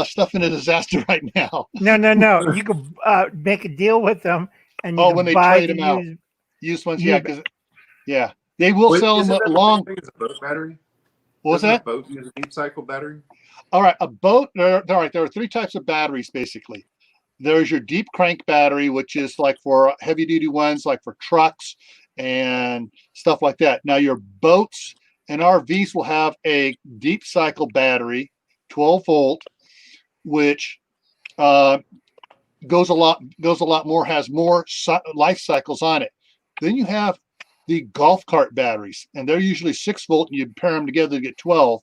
stuff in a disaster right now.
No. You could make a deal with them, and you
Oh,
can
when they
buy
trade
the
them out.
used.
Used ones,
You-
yeah, because they will sell
Isn't
them
that the
along.
same thing as a boat battery?
What was
Doesn't
that?
a boat use a deep cycle battery?
All right, a boat. All right, there are 3 types of batteries basically. There's your deep crank battery, which is like for heavy duty ones, like for trucks and stuff like that. Now, your boats and RVs will have a deep cycle battery, 12 volt, which goes a lot more, has more life cycles on it. Then you have the golf cart batteries, and they're usually 6 volt, and you pair them together to get 12.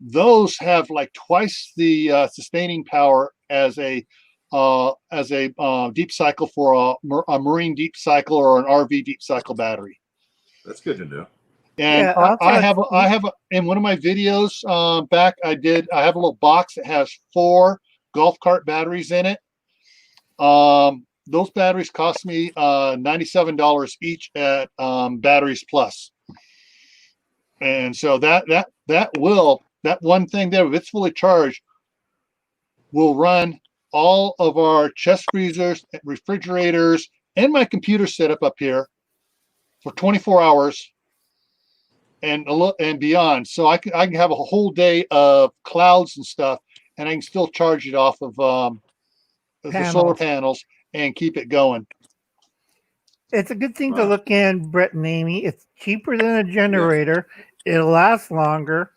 Those have like twice the sustaining power as a deep cycle for a marine deep cycle or an RV deep cycle battery.
That's good to know.
And
Yeah,
I have in one of my videos back, I have a little box that has 4 golf cart batteries in it. Those batteries cost me $97 each at Batteries Plus. And so that one thing there, if it's fully charged, will run all of our chest freezers, refrigerators, and my computer setup up here for 24 hours and beyond. So I can have a whole day of clouds and stuff, and I can still charge it off of the solar panels and keep it going.
It's a good thing to
Wow.
look in, Brett and Amy. It's cheaper than a generator. It'll last longer.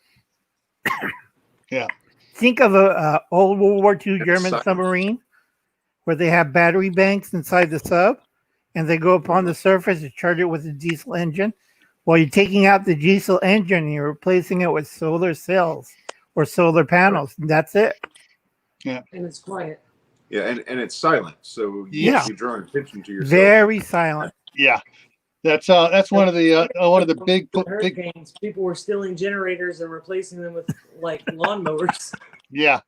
Yeah.
Think of a old World War II German
sucks.
submarine where they have battery banks inside the sub. and they go up on the surface and charge it with a diesel engine. Well, you're taking out the diesel engine and you're replacing it with solar cells or solar panels. And that's it.
And it's quiet.
Yeah, and it's silent, so
Yeah.
you're drawing attention to yourself.
Very silent.
Yeah, that's one of the big
Hurricanes, people were stealing generators and replacing them with like lawnmowers.
Yeah.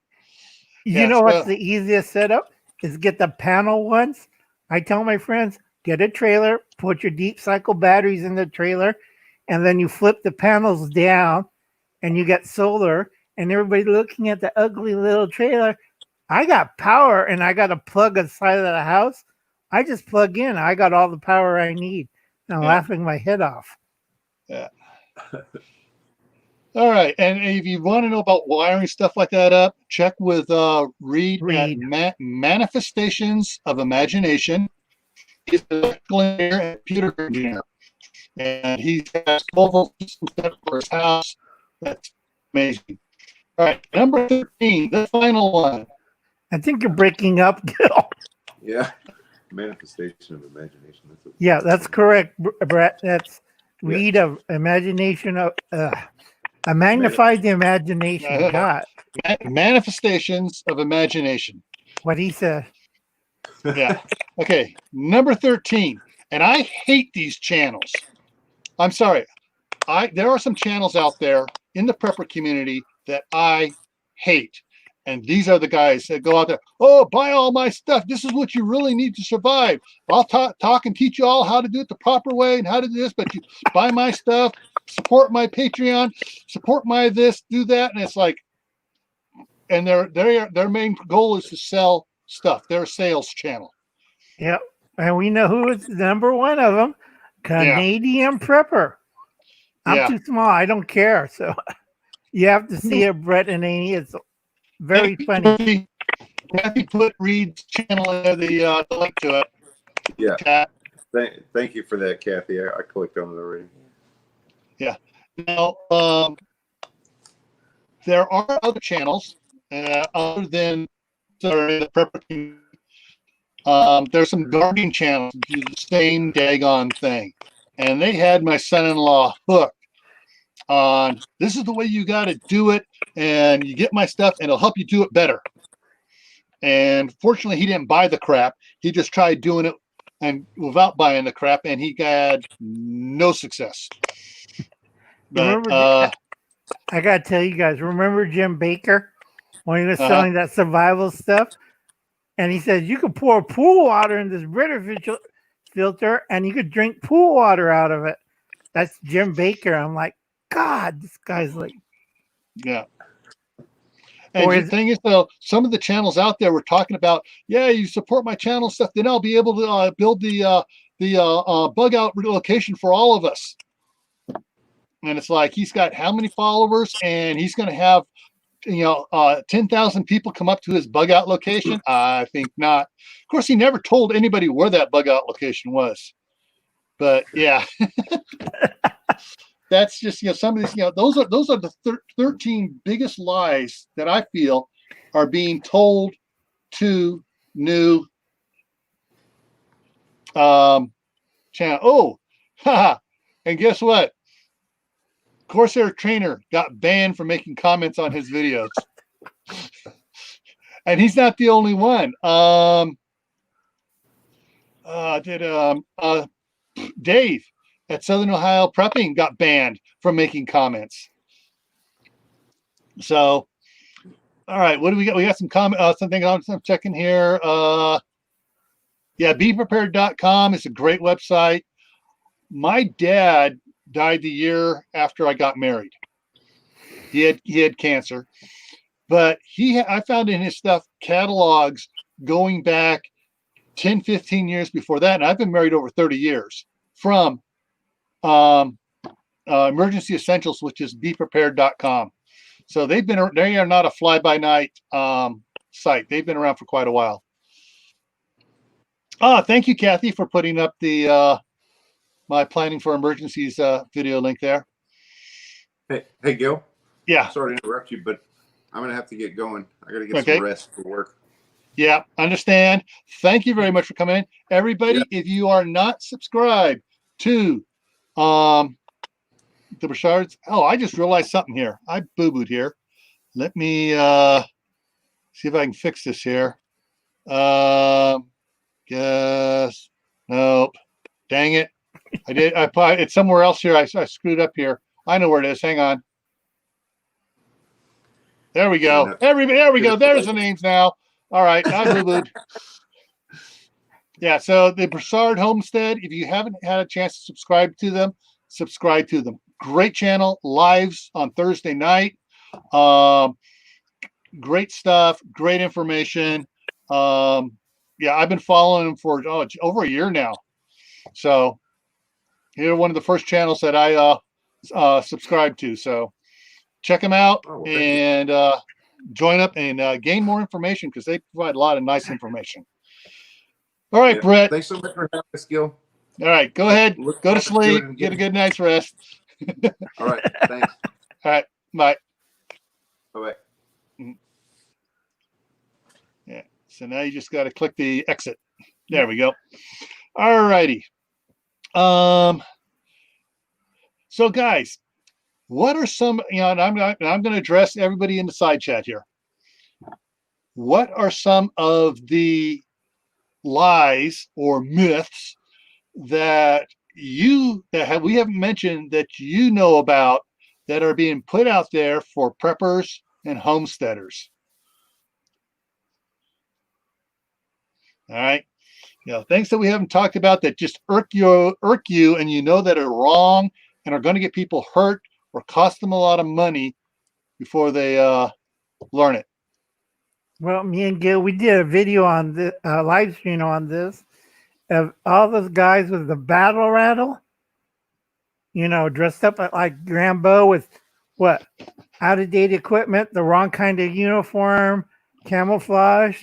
You know what's the easiest setup is get the panel ones. I tell my friends, get a trailer, put your deep cycle batteries in the trailer, and then you flip the panels down and you get solar, and everybody looking at the ugly little trailer. I got power and I got a plug inside of the house. I just plug in. I got all the power I need. And I'm laughing my head off.
Yeah. All right. And if you want to know about wiring stuff like that up, check with Reed. At Manifestations of Imagination. He's an electrical engineer and computer engineer. And he has 12 systems set for his house. That's amazing. All right. Number 13, the final one.
I think you're breaking up, Gil.
Yeah. Manifestation of imagination.
That's correct, Brett. That's Read of imagination of I magnified the imagination. God.
Manifestations of Imagination.
What he said.
Yeah. Okay. Number 13. And I hate these channels. I'm sorry. There are some channels out there in the prepper community that I hate. And these are the guys that go out there, oh, buy all my stuff. This is what you really need to survive. I'll talk and teach you all how to do it the proper way and how to do this, but you buy my stuff, support my Patreon, support my this, do that. And it's like, and their main goal is to sell stuff. They're a sales channel.
Yep. And we know who is number one of them, Canadian Prepper. I'm too small. I don't care. So you have to see it, Brett and Amy. It's very funny.
Kathy put Reed's channel in the link to it.
Yeah. Thank you for that, Kathy. I clicked on it already.
Yeah. Now, there are other channels other than the prepper community. There's some gardening channels that do the same daggone thing. And they had my son-in-law hooked on this is the way you got to do it, and you get my stuff and it'll help you do it better. And fortunately, he didn't buy the crap. He just tried doing it and without buying the crap, and he had no success. But
I gotta tell you guys, remember Jim Baker when he was selling that survival stuff? And he said you could pour pool water in this Brita filter and you could drink pool water out of it. That's Jim Baker. I'm like, God, this guy's like,
yeah. And the thing is, though, some of the channels out there were talking about, you support my channel stuff, then I'll be able to build the bug out location for all of us. And it's like he's got how many followers, and he's going to have 10,000 people come up to his bug out location. I think not. Of course, he never told anybody where that bug out location was. But yeah. That's just, some of these, those are the 13 biggest lies that I feel are being told to new channel. Oh, haha. And guess what? Corsair Trainer got banned for making comments on his videos. And he's not the only one. Dave at Southern Ohio Prepping got banned from making comments. So, all right, what do we got? We got some something I'm checking here. beprepared.com is a great website. My dad died the year after I got married. He had cancer, but I found in his stuff catalogs going back 10, 15 years before that, and I've been married over 30 years from Emergency Essentials, which is beprepared.com. So they are not a fly-by-night site. They've been around for quite a while. Thank you, Kathy, for putting up the my planning for emergencies video link there.
Hey, Gil.
Yeah.
Sorry to interrupt you, but I'm gonna have to get going. I gotta get some rest for work.
Yeah, understand. Thank you very much for coming in. Everybody, if you are not subscribed to the Bouchards, oh, I just realized something here. I boo-booed here. Let me see if I can fix this here. Guess nope. Dang it. It's somewhere else here. I screwed up here. I know where it is. Hang on. There we go.
No.
There we go. There's the names now. All right. I boo-booed. Yeah, so the Broussard Homestead, if you haven't had a chance to subscribe to them, subscribe to them. Great channel, lives on Thursday night. Great stuff, great information. Yeah, I've been following them for over a year now. So you're one of the first channels that I subscribe to. So check them out and join up and gain more information because they provide a lot of nice information. All right, Brett.
Thanks so much for having us, Gil.
All right, go ahead. Go to sleep. Get a good night's rest.
All right, thanks.
All right, bye.
Bye-bye.
Yeah, so now you just got to click the exit. There we go. All righty. So guys, what are some, and I'm going to address everybody in the side chat here. What are some of the lies or myths that we haven't mentioned that you know about that are being put out there for preppers and homesteaders? All right. Things that we haven't talked about that just irk you and you know that are wrong and are going to get people hurt or cost them a lot of money before they learn it.
Well, me and Gil, we did a video on the live stream on this of all those guys with the battle rattle, dressed up like Rambo with out of date equipment, the wrong kind of uniform, camouflage,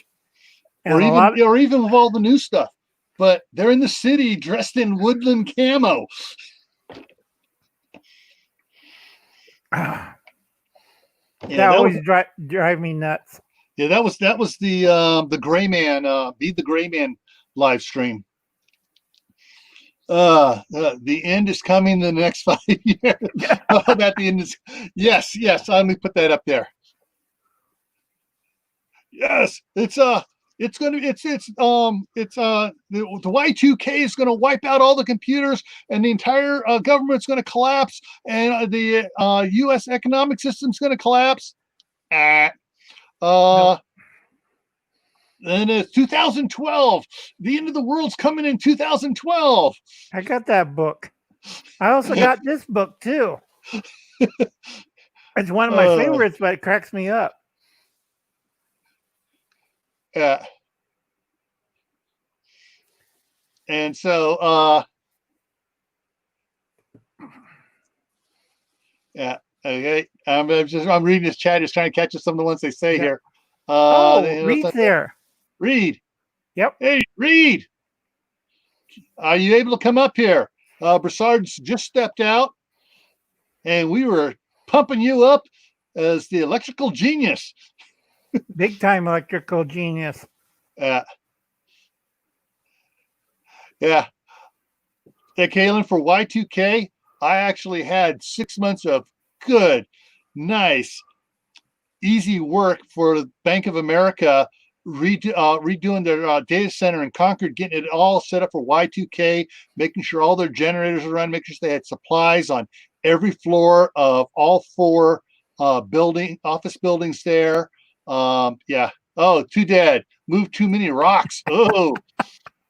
and
or even with all the new stuff. But they're in the city dressed in woodland camo.
That always drive me nuts.
Yeah, that was the Gray Man, Be the Gray Man live stream. The end is coming in the next 5 years. That the end is yes. Let me put that up there. Yes, the Y2K is going to wipe out all the computers and the entire government's going to collapse and the U.S. economic system's going to collapse. No. Then it's 2012. The end of the world's coming in 2012.
I got that book. I also got this book too. It's one of my favorites, but it cracks me up.
Yeah. And so yeah, okay. I'm reading this chat, just trying to catch some of the ones they say here.
Reed's there.
Reed.
Yep.
Hey, Reed. Are you able to come up here? Broussard's just stepped out, and we were pumping you up as the electrical genius.
Big time electrical genius.
Yeah. Hey, Kaylin, for Y2K, I actually had 6 months of good, nice, easy work for the Bank of America redoing their data center in Concord, getting it all set up for Y2K, making sure all their generators are running, making sure they had supplies on every floor of all 4 office buildings there. Yeah. Oh, too dead. Moved too many rocks. Oh,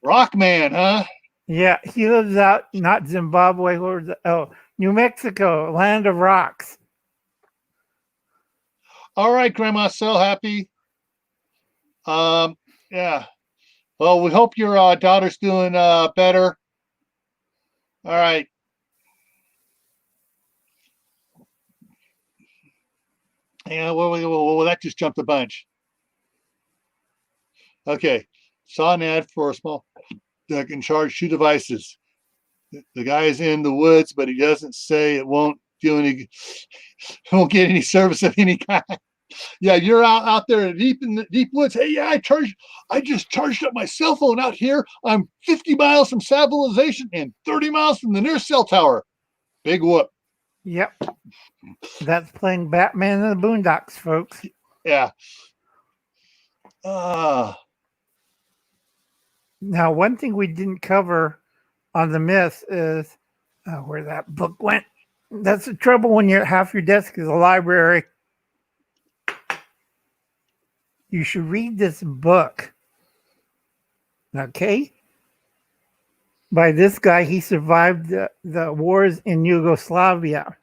rock man, huh?
Yeah, he lives out not Zimbabwe, New Mexico, land of rocks.
All right, Grandma, so happy. Yeah. Well, we hope your daughter's doing better. All right. Yeah, well, that just jumped a bunch. Okay. Saw an ad for a small that can charge 2 devices. The guy is in the woods, but he doesn't say it won't do any, won't get any service of any kind. Yeah, you're out there deep in the deep woods. Hey, yeah, I just charged up my cell phone out here. I'm 50 miles from civilization and 30 miles from the nearest cell tower. Big whoop.
Yep. That's playing Batman in the Boondocks, folks.
Yeah.
Now, one thing we didn't cover on the myths is where that book went. That's the trouble when you're half your desk is a library. You should read this book. Okay? By this guy, he survived the wars in Yugoslavia.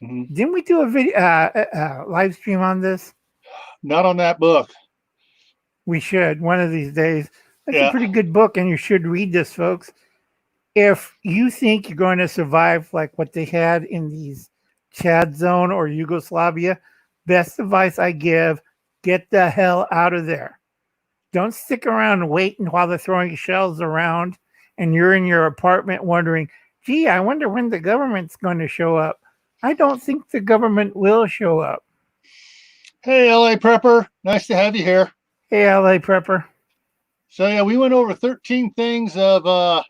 Mm-hmm.
Didn't we do a video live stream on this?
Not on that book.
We should one of these days. That's
Yeah.
a pretty good book, and you should read this, folks. If you think you're going to survive like what they had in these Chad zone or Yugoslavia, best advice I give, get the hell out of there. Don't stick around waiting while they're throwing shells around and you're in your apartment wondering, gee, I wonder when the government's going to show up. I don't think the government will show up.
Hey, LA Prepper. Nice to have you here.
Hey, LA Prepper.
So, yeah, we went over 13 things of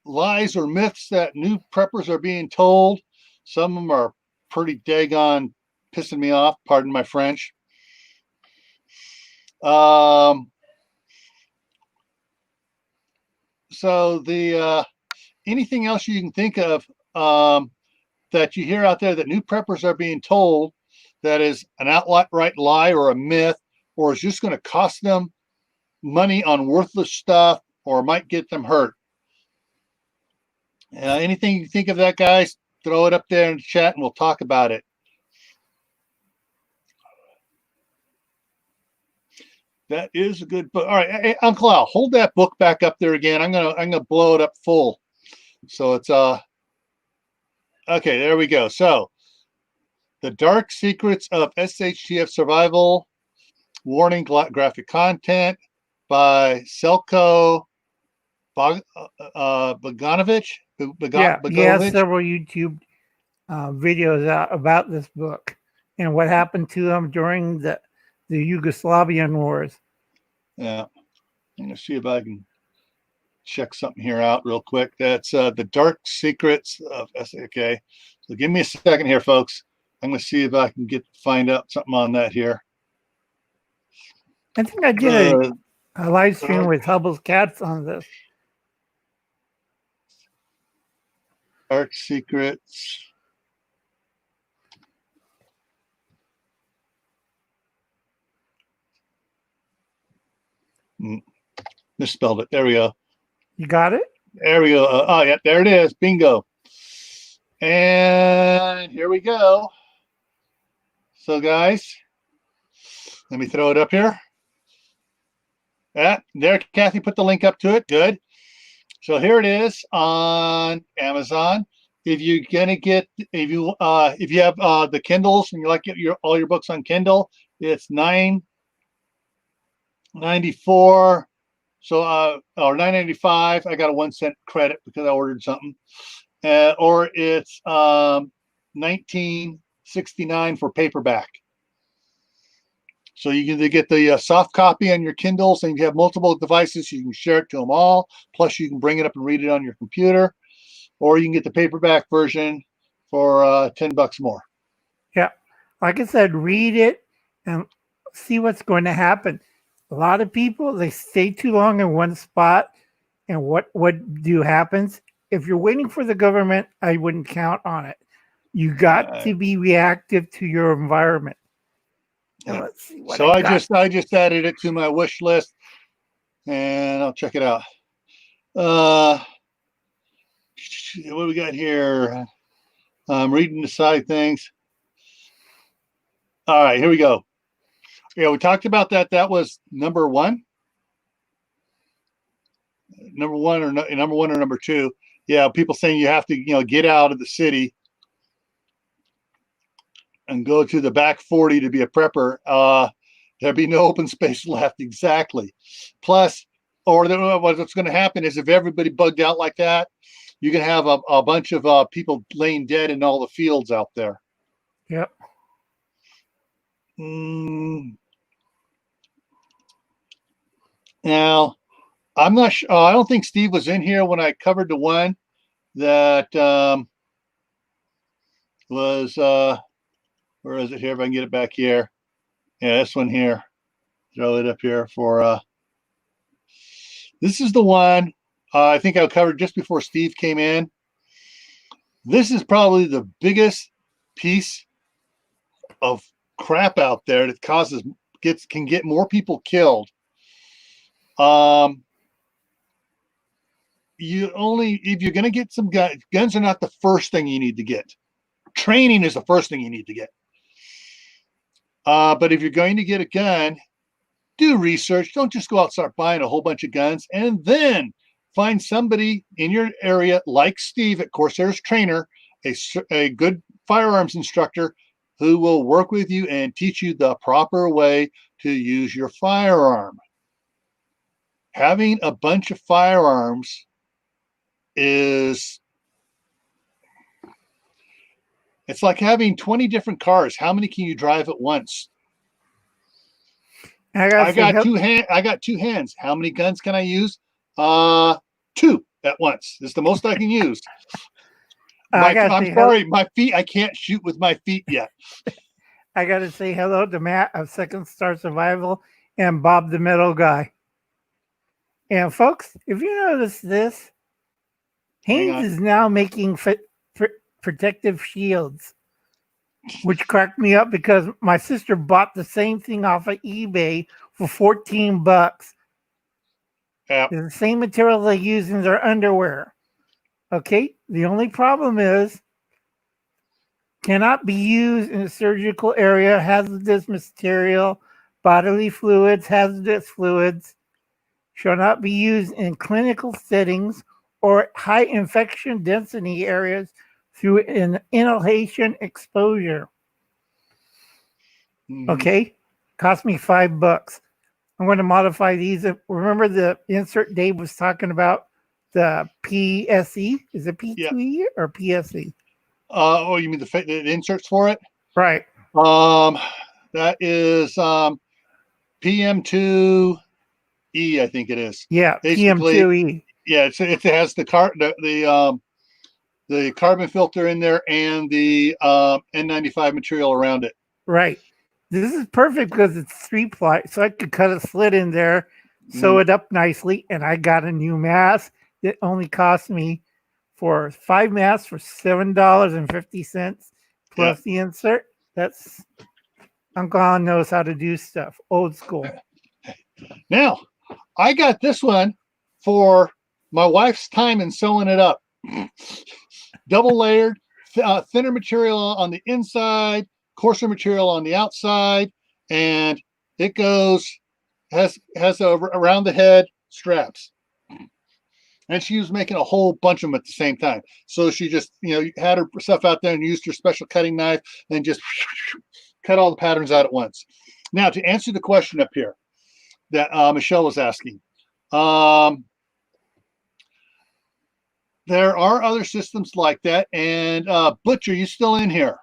lies or myths that new preppers are being told. Some of them are pretty daggone pissing me off. Pardon my French. So the anything else you can think of that you hear out there that new preppers are being told that is an outright lie or a myth, or is just going to cost them money on worthless stuff or might get them hurt. Anything you think of that, guys, throw it up there in the chat and we'll talk about it. That is a good book. All right, hey, Uncle Al, hold that book back up there again. I'm gonna blow it up full. So it's okay, there we go. So The Dark Secrets of SHTF Survival, warning, graphic content by Selko Bogdanovich.
Yeah, he has several YouTube videos out about this book and what happened to him during the Yugoslavian wars.
Yeah, I'm gonna see if I can check something here out real quick. That's The Dark Secrets of Okay. So give me a second here, folks. I'm gonna see if I can find out something on that here.
I think I did a live stream with Hubble's Cats on this.
Dark Secrets. Misspelled it. There we go.
You got it?
There we go. Oh, yeah, there it is. Bingo. And here we go. So, guys, let me throw it up here. There, Kathy put the link up to it. Good. So here it is on Amazon. If you're gonna get, if you have the Kindles and you like all your books on Kindle, it's $9.94. So or $9.95. I got a 1 cent credit because I ordered something. Or it's $19.69 for paperback. So you can either get the soft copy on your Kindles, and if you have multiple devices, you can share it to them all. Plus, you can bring it up and read it on your computer, or you can get the paperback version for $10 more.
Yeah, like I said, read it and see what's going to happen. A lot of people, they stay too long in one spot, and what happens? If you're waiting for the government, I wouldn't count on it. You got to be reactive to your environment.
Yeah.
Let's see what
So I just added it to my wish list, and I'll check it out. What do we got here? I'm reading the side things. All right, here we go. Yeah, we talked about that. That was number one. Number one or number two. Yeah, people saying you have to, get out of the city and go to the back 40 to be a prepper. There'd be no open space left. Exactly. Plus, what's going to happen is if everybody bugged out like that, you can have a bunch of people laying dead in all the fields out there.
Yep.
Now, I'm not sure. I don't think Steve was in here when I covered the one that was, where is it here? If I can get it back here. Yeah, this one here. Throw it up here for, this is the one I think I covered just before Steve came in. This is probably the biggest piece of crap out there that can get more people killed. If you're going to get some guns are not the first thing you need to get. Training is the first thing you need to get. But if you're going to get a gun, do research. Don't just go out and start buying a whole bunch of guns, and then find somebody in your area like Steve at Corsair's Trainer, a good firearms instructor who will work with you and teach you the proper way to use your firearm. Having a bunch of firearms it's like having 20 different cars. How many can you drive at once? I got two hands. How many guns can I use? 2 at once. It's the most I can use. I'm sorry, my feet. I can't shoot with my feet yet.
I got to say hello to Matt of Second Star Survival and Bob the Metal Guy. And folks, if you notice this, Haynes is now making protective shields, which cracked me up because my sister bought the same thing off of eBay for $14.
Yeah.
It's the same material they use in their underwear. Okay, the only problem is cannot be used in a surgical area, hazardous material, bodily fluids, hazardous fluids, shall not be used in clinical settings or high infection density areas through an inhalation exposure.
Mm-hmm.
Okay, cost me $5. I'm going to modify these. Remember the insert Dave was talking about, the PSE? Is it P2E or PSE?
Oh, you mean the inserts for it?
Right.
That is PM2E, I think it is.
Yeah,
basically,
PM2E.
Yeah, it has the carbon filter in there and the N95 material around it.
Right. This is perfect because it's 3-ply, so I could cut a slit in there, sew it up nicely, and I got a new mask. It only cost me for 5 masks for $7.50 plus the insert. That's Uncle Alan knows how to do stuff. Old school.
Now, I got this one for my wife's time in sewing it up. Double layered, thinner material on the inside, coarser material on the outside, and it has around the head straps. And she was making a whole bunch of them at the same time. So she just, had her stuff out there and used her special cutting knife and just cut all the patterns out at once. Now, to answer the question up here that Michelle was asking, there are other systems like that. And Butch, are you still in here?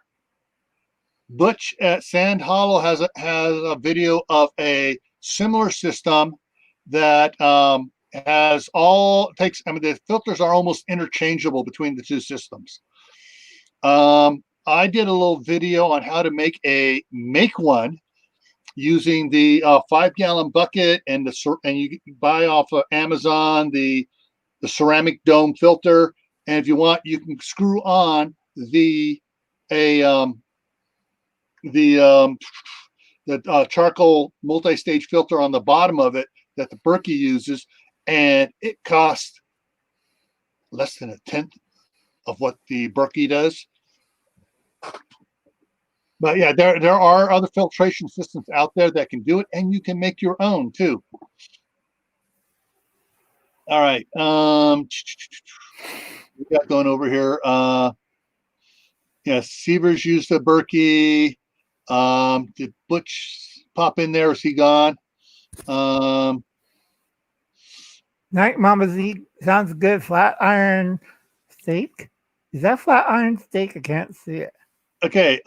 Butch at Sand Hollow has a video of a similar system that the filters are almost interchangeable between the two systems. I did a little video on how to make one using the 5-gallon bucket and you buy off of Amazon the ceramic dome filter, and if you want, you can screw on the charcoal multi-stage filter on the bottom of it that the Berkey uses, and it costs less than 1/10 of what the Berkey does. But yeah, there are other filtration systems out there that can do it, and you can make your own too. All right, we got going over here. Sievers used the Berkey. Did Butch pop in there? Is he gone?
Night Mama Z sounds good. Flat iron steak. Is that flat iron steak? I can't see it.
Okay,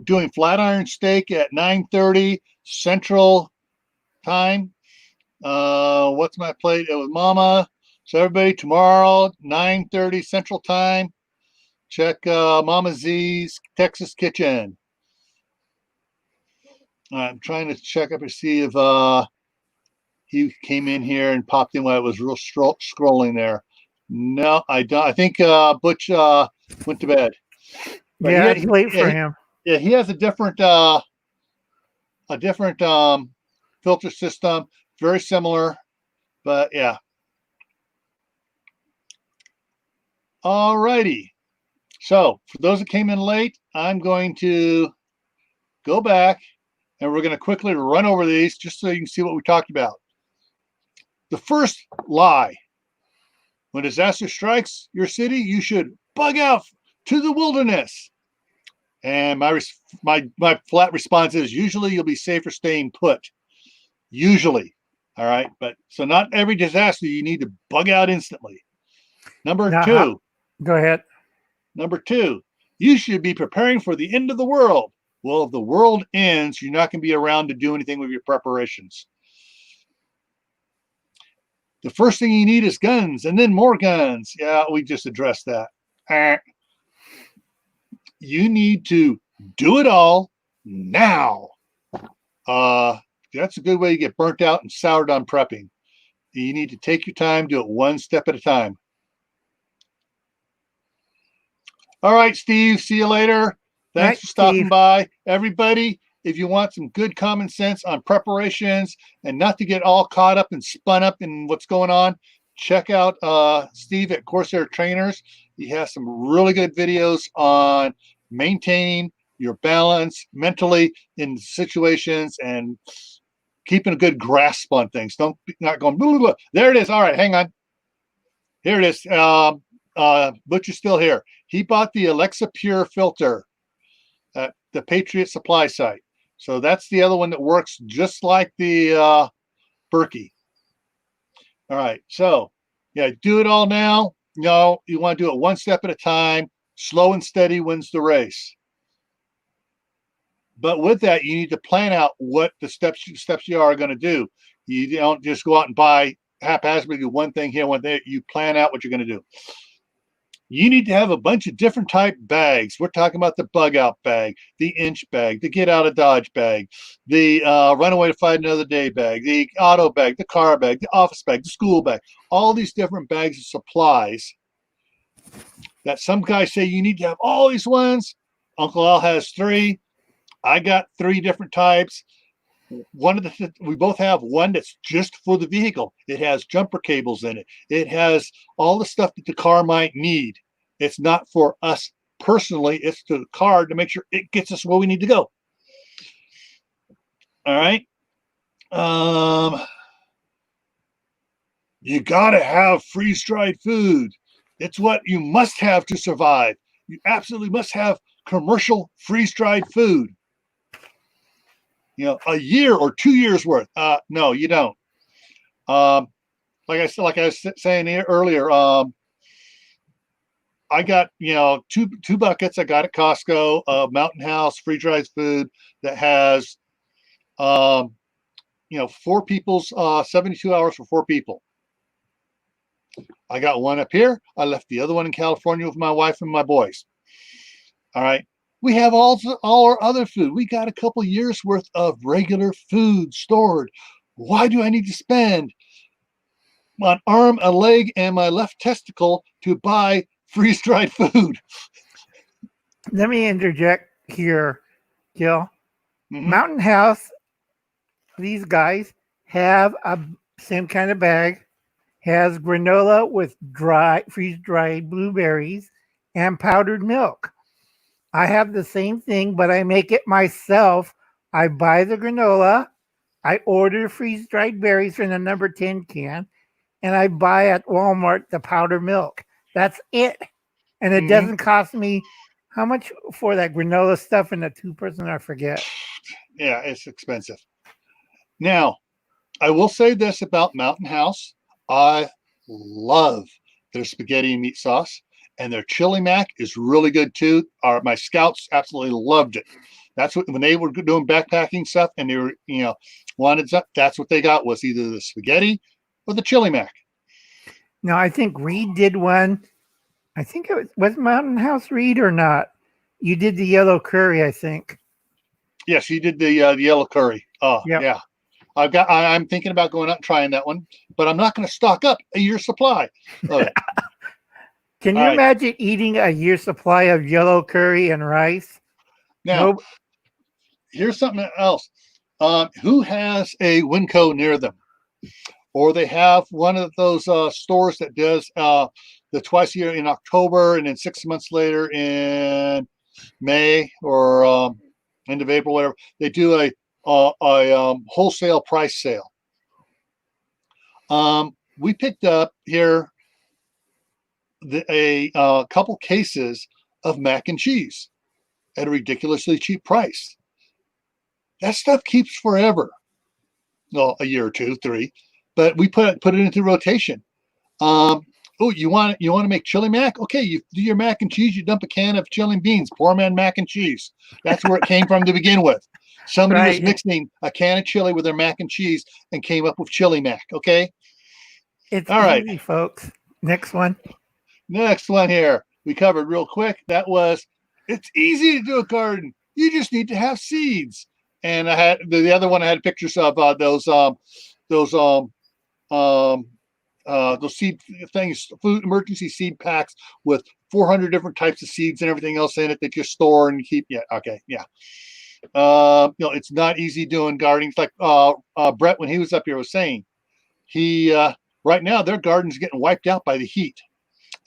doing flat iron steak at 9:30 Central Time. What's my plate? It was Mama. So everybody, tomorrow 9:30 Central Time. Check Mama Z's Texas Kitchen. I'm trying to check up to see if he came in here and popped in while I was real scrolling there. No, I don't. I think Butch went to bed. But
Yeah, you wait for him.
Yeah, he has a different filter system, very similar, but yeah. All righty. So for those that came in late, I'm going to go back and we're going to quickly run over these just so you can see what we talked about. The first lie: when disaster strikes your city, you should bug out to the wilderness. And my flat response is usually you'll be safer staying put. Usually. All right. But so not every disaster you need to bug out instantly. Number two.
Go ahead.
Number two, you should be preparing for the end of the world. Well, if the world ends, you're not going to be around to do anything with your preparations. The first thing you need is guns and then more guns. Yeah, we just addressed that. You need to do it all now. That's a good way to get burnt out and soured on prepping. You need to take your time, do it one step at a time. All right, Steve, see you later. Thanks for stopping by. Everybody, if you want some good common sense on preparations and not to get all caught up and spun up in what's going on, check out Steve at Corsair Trainers. He has some really good videos on maintaining your balance mentally in situations and keeping a good grasp on things. Not going blah, blah, blah. There it is. All right, hang on. Here it is. Butcher's still here. He bought the Alexa Pure filter at the Patriot Supply site. So that's the other one that works just like the Berkey. All right. So yeah, do it all now. No, you want to do it one step at a time. Slow and steady wins the race. But with that, you need to plan out what the steps you are going to do. You don't just go out and buy haphazardly, do one thing here, one there. You plan out what you're going to do. You need to have a bunch of different type bags. We're talking about the bug out bag, the inch bag, the get out of Dodge bag, the run away to fight another day bag, the auto bag, the car bag, the office bag, the school bag, all these different bags of supplies that some guys say you need to have all these ones. Uncle Al has 3. I got 3 different types. We both have one that's just for the vehicle. It has jumper cables in it. It has all the stuff that the car might need. It's not for us personally. It's to the car to make sure it gets us where we need to go. All right. You got to have freeze-dried food. It's what you must have to survive. You absolutely must have commercial freeze-dried food. You know, a year or 2 years worth. No, you don't. Like I was saying here earlier, I got, two buckets I got at Costco of Mountain House freeze-dried food that has, 4 people's 72 hours for 4 people. I got one up here. I left the other one in California with my wife and my boys. All right. We have all our other food. We got a couple years worth of regular food stored. Why do I need to spend an arm, a leg, and my left testicle to buy freeze-dried food?
Let me interject here, Gil. Mm-hmm. Mountain House, these guys have a same kind of bag, has granola with freeze-dried blueberries and powdered milk. I have the same thing, but I make it myself. I buy the granola, I order freeze-dried berries from the number 10 can, and I buy at Walmart the powdered milk. That's it. And it doesn't cost me how much for that granola stuff and the 2-person, I forget.
Yeah, it's expensive. Now, I will say this about Mountain House. I love their spaghetti and meat sauce. and their chili mac is really good too. My scouts absolutely loved it. That's what when they were doing backpacking stuff and they were wanted stuff. That's what they got was either the spaghetti or the chili mac.
Now I think Reed did one. I think it was Mountain House Reed or not. You did the yellow curry, I think.
Yes, you did the yellow curry. Oh
Yep.
yeah, I'm thinking about going out and trying that one, but I'm not going to stock up a year's supply of it.
Can you imagine eating a year's supply of yellow curry and rice?
Now, here's something else. Who has a Winco near them? Or they have one of those stores that does the twice a year in October and then 6 months later in May or end of April, whatever. They do a wholesale price sale. We picked up here a couple cases of mac and cheese at a ridiculously cheap price. That stuff keeps forever. Well, a year or two, 3, but we put it into rotation. You want to make chili mac? Okay, you do your mac and cheese. You dump a can of chili and beans. Poor man mac and cheese. That's where it came from to begin with. Somebody was mixing a can of chili with their mac and cheese and came up with chili mac. Okay.
It's
all right,
easy, folks. Next one
here. We covered real quick. That was it's easy to do a garden. You just need to have seeds. And I had the other one. I had pictures of those seed things, food emergency seed packs with 400 different types of seeds and everything else in it that you store and keep. Yeah. Okay. Yeah. It's not easy doing gardening. It's like Brett, when he was up here, was saying he right now their garden's getting wiped out by the heat.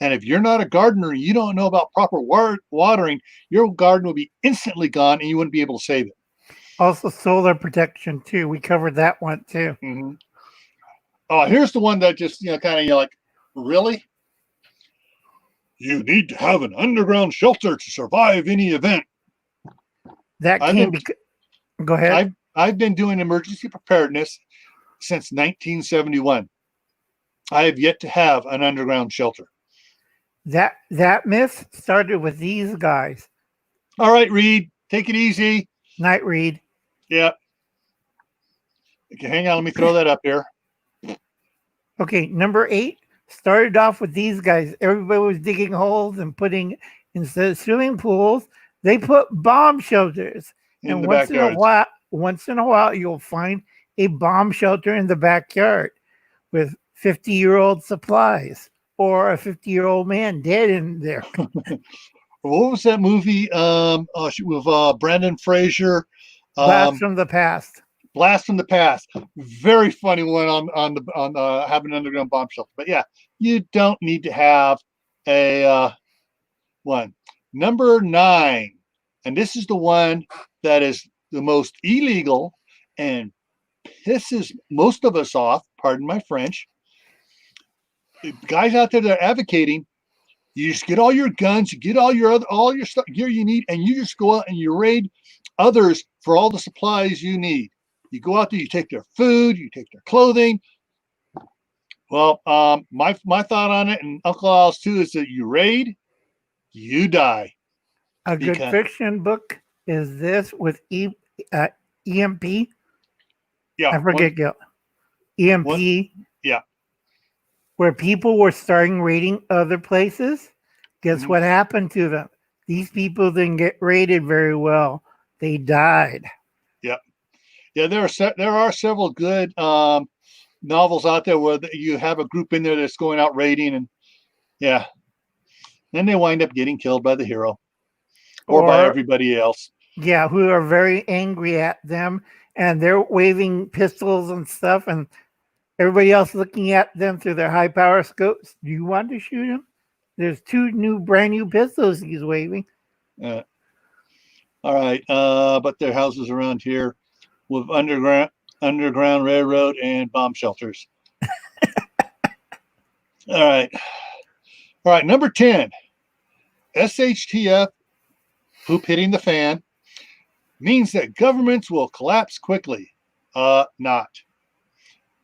And if you're not a gardener and you don't know about proper watering, your garden will be instantly gone and you wouldn't be able to save it.
Also, solar protection too. We covered that one too.
Mm-hmm. Oh, here's the one that just like, really? You need to have an underground shelter to survive any event.
Go ahead.
I've been doing emergency preparedness since 1971. I have yet to have an underground shelter.
That myth started with these guys.
All right, Reed, take it easy.
Night, Reed.
Yeah. Okay, hang on. Let me throw that up here.
Okay, number 8 started off with these guys. Everybody was digging holes and putting, instead of swimming pools, they put bomb shelters. And once in a while, you'll find a bomb shelter in the backyard with 50-year-old supplies or a 50-year-old man dead in there.
What was that movie with Brendan Fraser?
Blast from the Past.
Blast from the Past. Very funny one on having an underground bomb shelter. But yeah, you don't need to have a one. Number 9, and this is the one that is the most illegal and pisses most of us off. Pardon my French. The guys out there that are advocating, you just get all your guns, you get all your stuff, gear you need, and you just go out and you raid others for all the supplies you need. You go out there, you take their food, you take their clothing. Well, my thought on it, and Uncle Al's too, is that you raid, you die.
A good fiction book is this with EMP.
Yeah,
I forget. EMP.
Yeah.
Where people were starting raiding other places. Guess what happened to them? These people didn't get raided very well. They died.
Yeah. Yeah, there are several good novels out there where you have a group in there that's going out raiding, and yeah, then they wind up getting killed by the hero or by everybody else.
Yeah, who are very angry at them, and they're waving pistols and stuff, and everybody else looking at them through their high power scopes. Do you want to shoot him? There's 2 brand new pistols he's waving.
All right, but there are houses around here with underground railroad and bomb shelters. All right. Number 10, SHTF, poop hitting the fan, means that governments will collapse quickly. Not.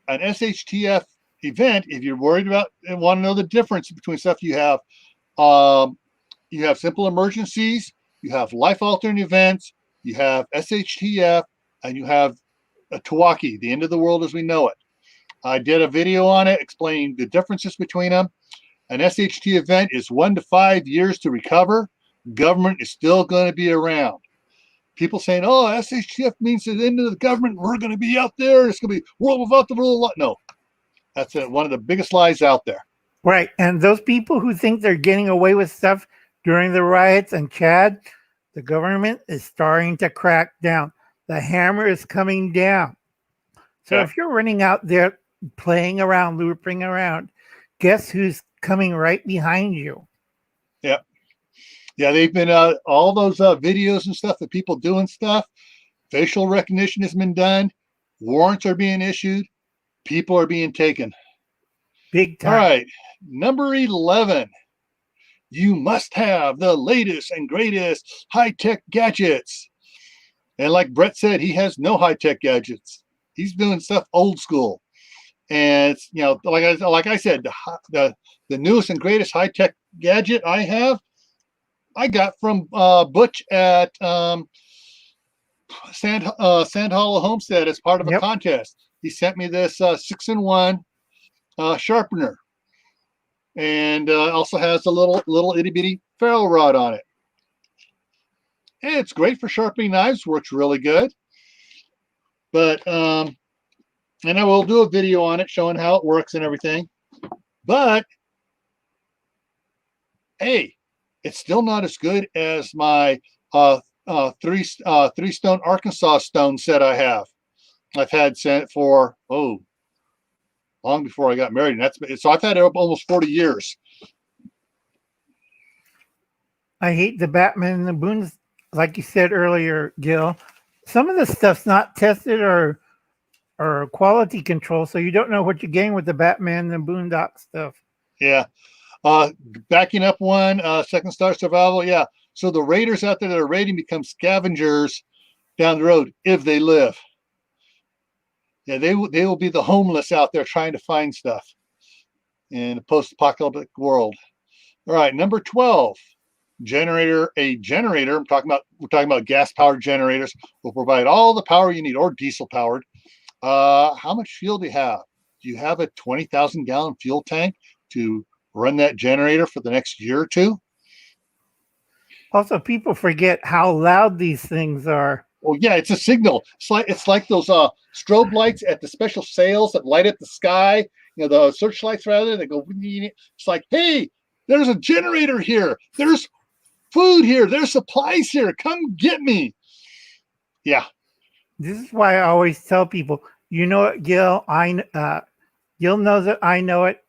An SHTF event, if you're worried about and want to know the difference between stuff you have You have simple emergencies, you have life-altering events, you have SHTF, and you have a Tawaki, the end of the world as we know it. I did a video on it explaining the differences between them. An SHT event is 1 to 5 years to recover. Government is still going to be around. People saying, oh, SHTF means the end of the government. We're going to be out there. It's going to be world without the rule of law. No, that's one of the biggest lies out there.
Right. And those people who think they're getting away with stuff during the riots and Chad, the government is starting to crack down. The hammer is coming down. So
Yeah.
if you're running out there playing around, looping around, guess who's coming right behind you?
Yeah. Yeah, they've been all those videos and stuff of people doing stuff. Facial recognition has been done. Warrants are being issued. People are being taken.
Big time.
All right. Number 11. You must have the latest and greatest high-tech gadgets. And like Brett said, he has no high-tech gadgets. He's doing stuff old school. And it's, you know, like I said, the newest and greatest high-tech gadget I have, I got from Butch at Sand Hollow Homestead as part of a contest. He sent me this 6-in-1 sharpener, and also has a little itty bitty ferrule rod on it. It's great for sharpening knives, works really good. But and I will do a video on it showing how it works and everything. But hey, it's still not as good as my three stone Arkansas stone set I have. I've had sent for long before I got married, and so I've had it almost 40 years.
I hate the Batman and the Boons, like you said earlier, Gil. Some of the stuff's not tested or quality control, so you don't know what you're getting with the Batman and the Boondock stuff.
Yeah. Backing up one, Second Star Survival. Yeah. So the raiders out there that are raiding become scavengers down the road if they live. Yeah, they will be the homeless out there trying to find stuff in a post-apocalyptic world. All right, number 12, generator. A generator. We're talking about gas-powered generators. Will provide all the power you need, or diesel-powered. How much fuel do you have? Do you have a 20,000-gallon fuel tank to run that generator for the next year or two?
Also, people forget how loud these things are.
Oh yeah, it's a signal. It's like those strobe lights at the special sales that light up the sky. You know, the searchlights rather. They go. It's like, hey, there's a generator here. There's food here. There's supplies here. Come get me. Yeah.
This is why I always tell people, you know what, Gil? Gil knows it. I know it.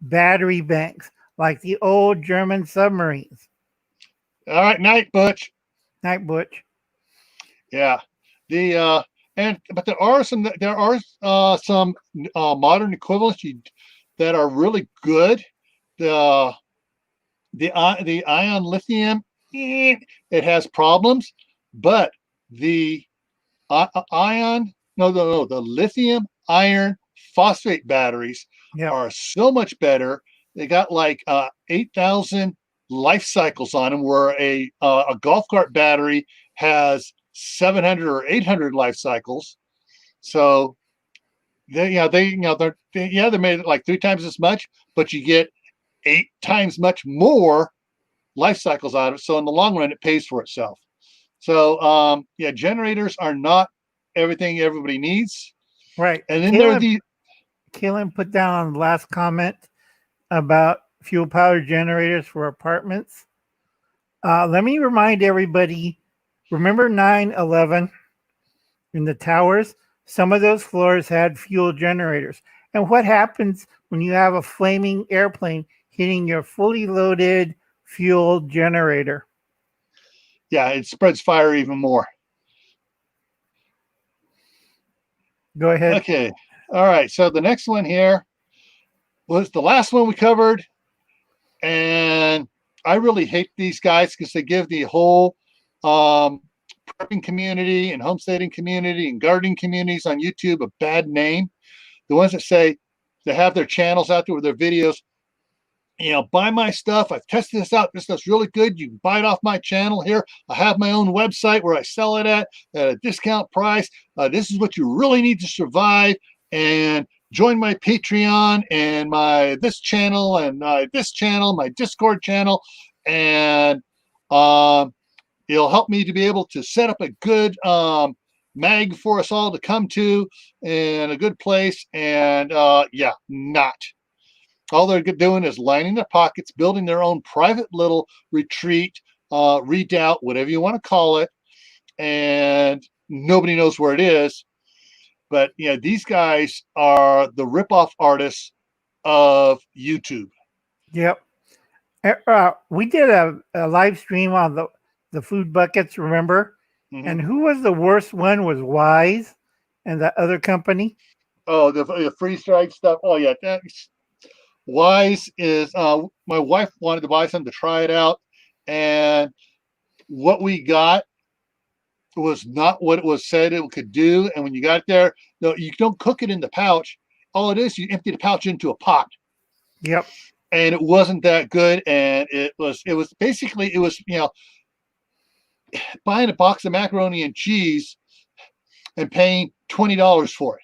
Battery banks, like the old German submarines.
All right, night, Butch.
Night, Butch.
Yeah. But there are some modern equivalents that are really good. The ion lithium, it has problems, but the the lithium iron phosphate batteries are so much better. They got like 8,000 life cycles on them, where a golf cart battery has 700 or 800 life cycles. So they're made like 3 times as much, but you get 8 times much more life cycles out of it. So in the long run, it pays for itself. So generators are not everything everybody needs.
Right.
And then
Kaylin put down on the last comment about fuel powered generators for apartments. Let me remind everybody, remember 9/11 in the towers? Some of those floors had fuel generators. And what happens when you have a flaming airplane hitting your fully loaded fuel generator?
Yeah, it spreads fire even more.
Go ahead.
Okay. All right. So the next one here was the last one we covered. And I really hate these guys because they give the whole prepping community and homesteading community and gardening communities on YouTube a bad name. The ones that say they have their channels out there with their videos, buy my stuff. I've tested this out. This stuff's really good. You can buy it off my channel here. I have my own website where I sell it at a discount price. This is what you really need to survive. And join my Patreon and my this channel and this channel, my Discord channel, and it'll help me to be able to set up a good mag for us all to come to in a good place. And yeah, not. All they're doing is lining their pockets, building their own private little retreat, redoubt, whatever you want to call it, and nobody knows where it is. But these guys are the ripoff artists of YouTube.
Yep. We did a live stream on the food buckets, remember?
Mm-hmm.
And who was the worst one? Was Wise and the other company?
Oh, the freeze-dried stuff. Oh yeah, that's Wise is. My wife wanted to buy some to try it out, and what we got was not what it was said it could do. And when you got there, no, you don't cook it in the pouch. All it is, you empty the pouch into a pot.
Yep.
And it wasn't that good. And it was basically, buying a box of macaroni and cheese and paying $20 for it.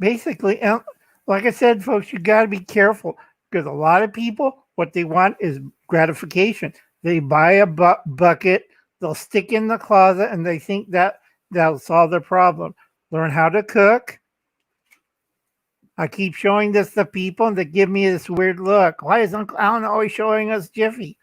Basically, like I said, folks, you got to be careful because a lot of people, what they want is gratification. They buy a bucket, they'll stick in the closet, and they think that that'll solve their problem. Learn how to cook. I keep showing this to people, and they give me this weird look. Why is Uncle Alan always showing us Jiffy?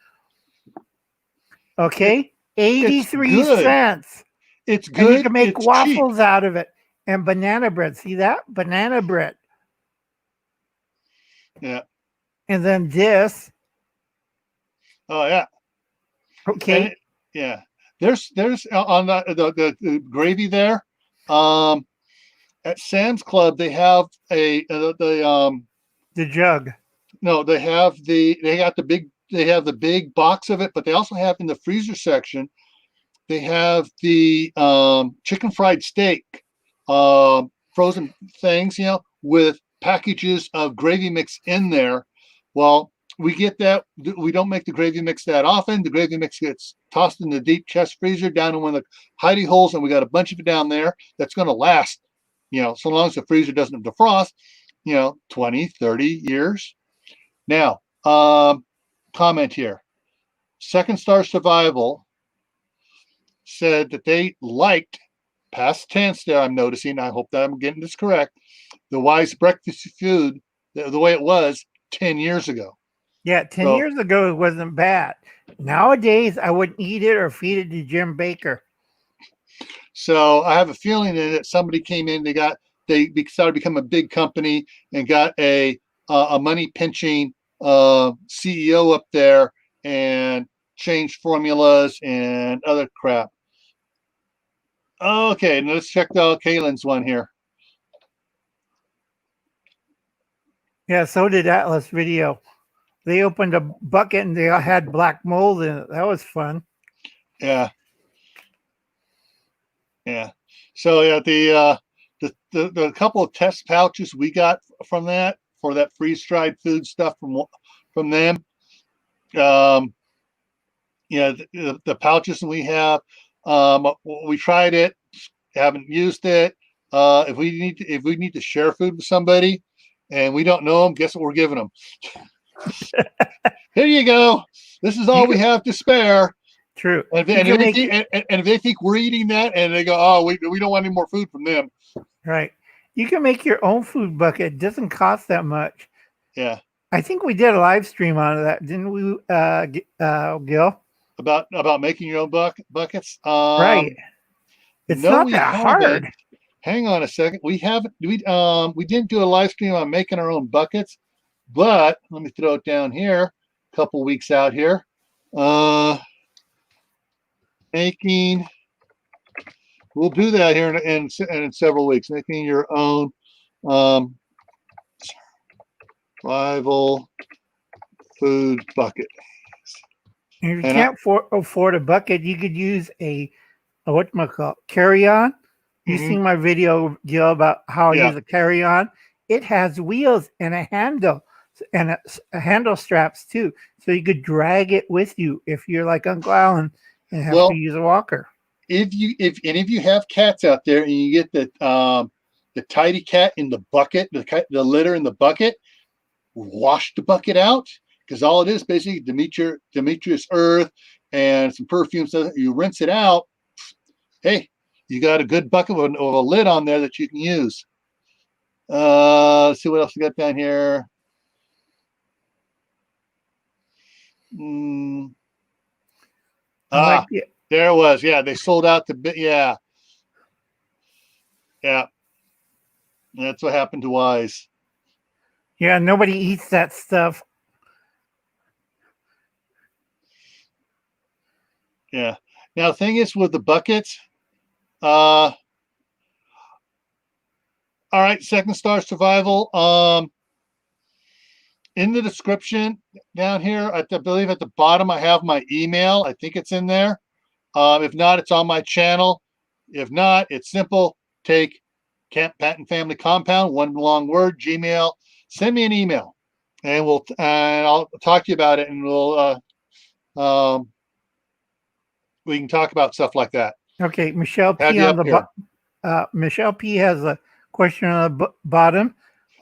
Okay, 83 cents.
It's good.
And you can make waffles
cheap
out of it and banana bread. See that? Banana bread.
Yeah.
And then this.
Oh yeah.
Okay.
Yeah. There's on the gravy there. At Sam's Club they have the
jug.
No, they got the big box of it, but they also have in the freezer section, they have the chicken fried steak, frozen things, with packages of gravy mix in there. Well, we get that. We don't make the gravy mix that often. The gravy mix gets tossed in the deep chest freezer down in one of the hidey holes, and we got a bunch of it down there that's going to last, so long as the freezer doesn't defrost, 20, 30 years. Now, comment here. Second Star Survival said that they liked, past tense there, I'm noticing, I hope that I'm getting this correct, the Wise breakfast food the way it was 10 years ago.
Yeah, 10 years ago, it wasn't bad. Nowadays, I wouldn't eat it or feed it to Jim Baker.
So I have a feeling that somebody came in, they started to become a big company and got a money pinching CEO up there and changed formulas and other crap. Okay, now let's check Kaylin's one here.
Yeah, so did Atlas Video. They opened a bucket and they had black mold in it. That was fun.
Yeah. Yeah. So yeah, the couple of test pouches we got from that for that freeze-dried food stuff from them. The pouches that we have, we tried it, haven't used it. If we need to share food with somebody and we don't know them, guess what we're giving them? Here you go. This is all we have to spare.
True.
And if they think we're eating that, and they go, oh, we don't want any more food from them.
Right. You can make your own food bucket. It doesn't cost that much.
Yeah.
I think we did a live stream on that, didn't we, Gil?
About making your own buckets.
Right. It's not that hard.
Hang on a second. We didn't do a live stream on making our own buckets, but let me throw it down here. A couple weeks out here. We'll do that here in several weeks. Making your own survival food bucket.
If you can't afford a bucket, you could use a carry-on. You seen my video, Gil, about how I use a carry-on. It has wheels and a handle, and handle straps too, so you could drag it with you if you're like Uncle Alan and have to use a walker.
If any of you have cats out there and you get the tidy cat in the bucket, the litter in the bucket, wash the bucket out, because all it is basically Demetrius earth and some perfume. So you rinse it out. Hey, you got a good bucket with a lid on there that you can use. Let's see what else we got down here. There it was. Yeah, they sold out the yeah. Yeah. That's what happened to Wise.
Yeah, nobody eats that stuff.
Yeah. Now the thing is with the buckets, all right, Second Star Survival. In the description down here, I believe at the bottom I have my email. I think it's in there. If not, it's on my channel. If not, it's simple. Take Camppatton Family Compound, one long word, Gmail. Send me an email, and I'll talk to you about it, and we can talk about stuff like that.
Okay, Michelle P on the Michelle P has a question on the bottom.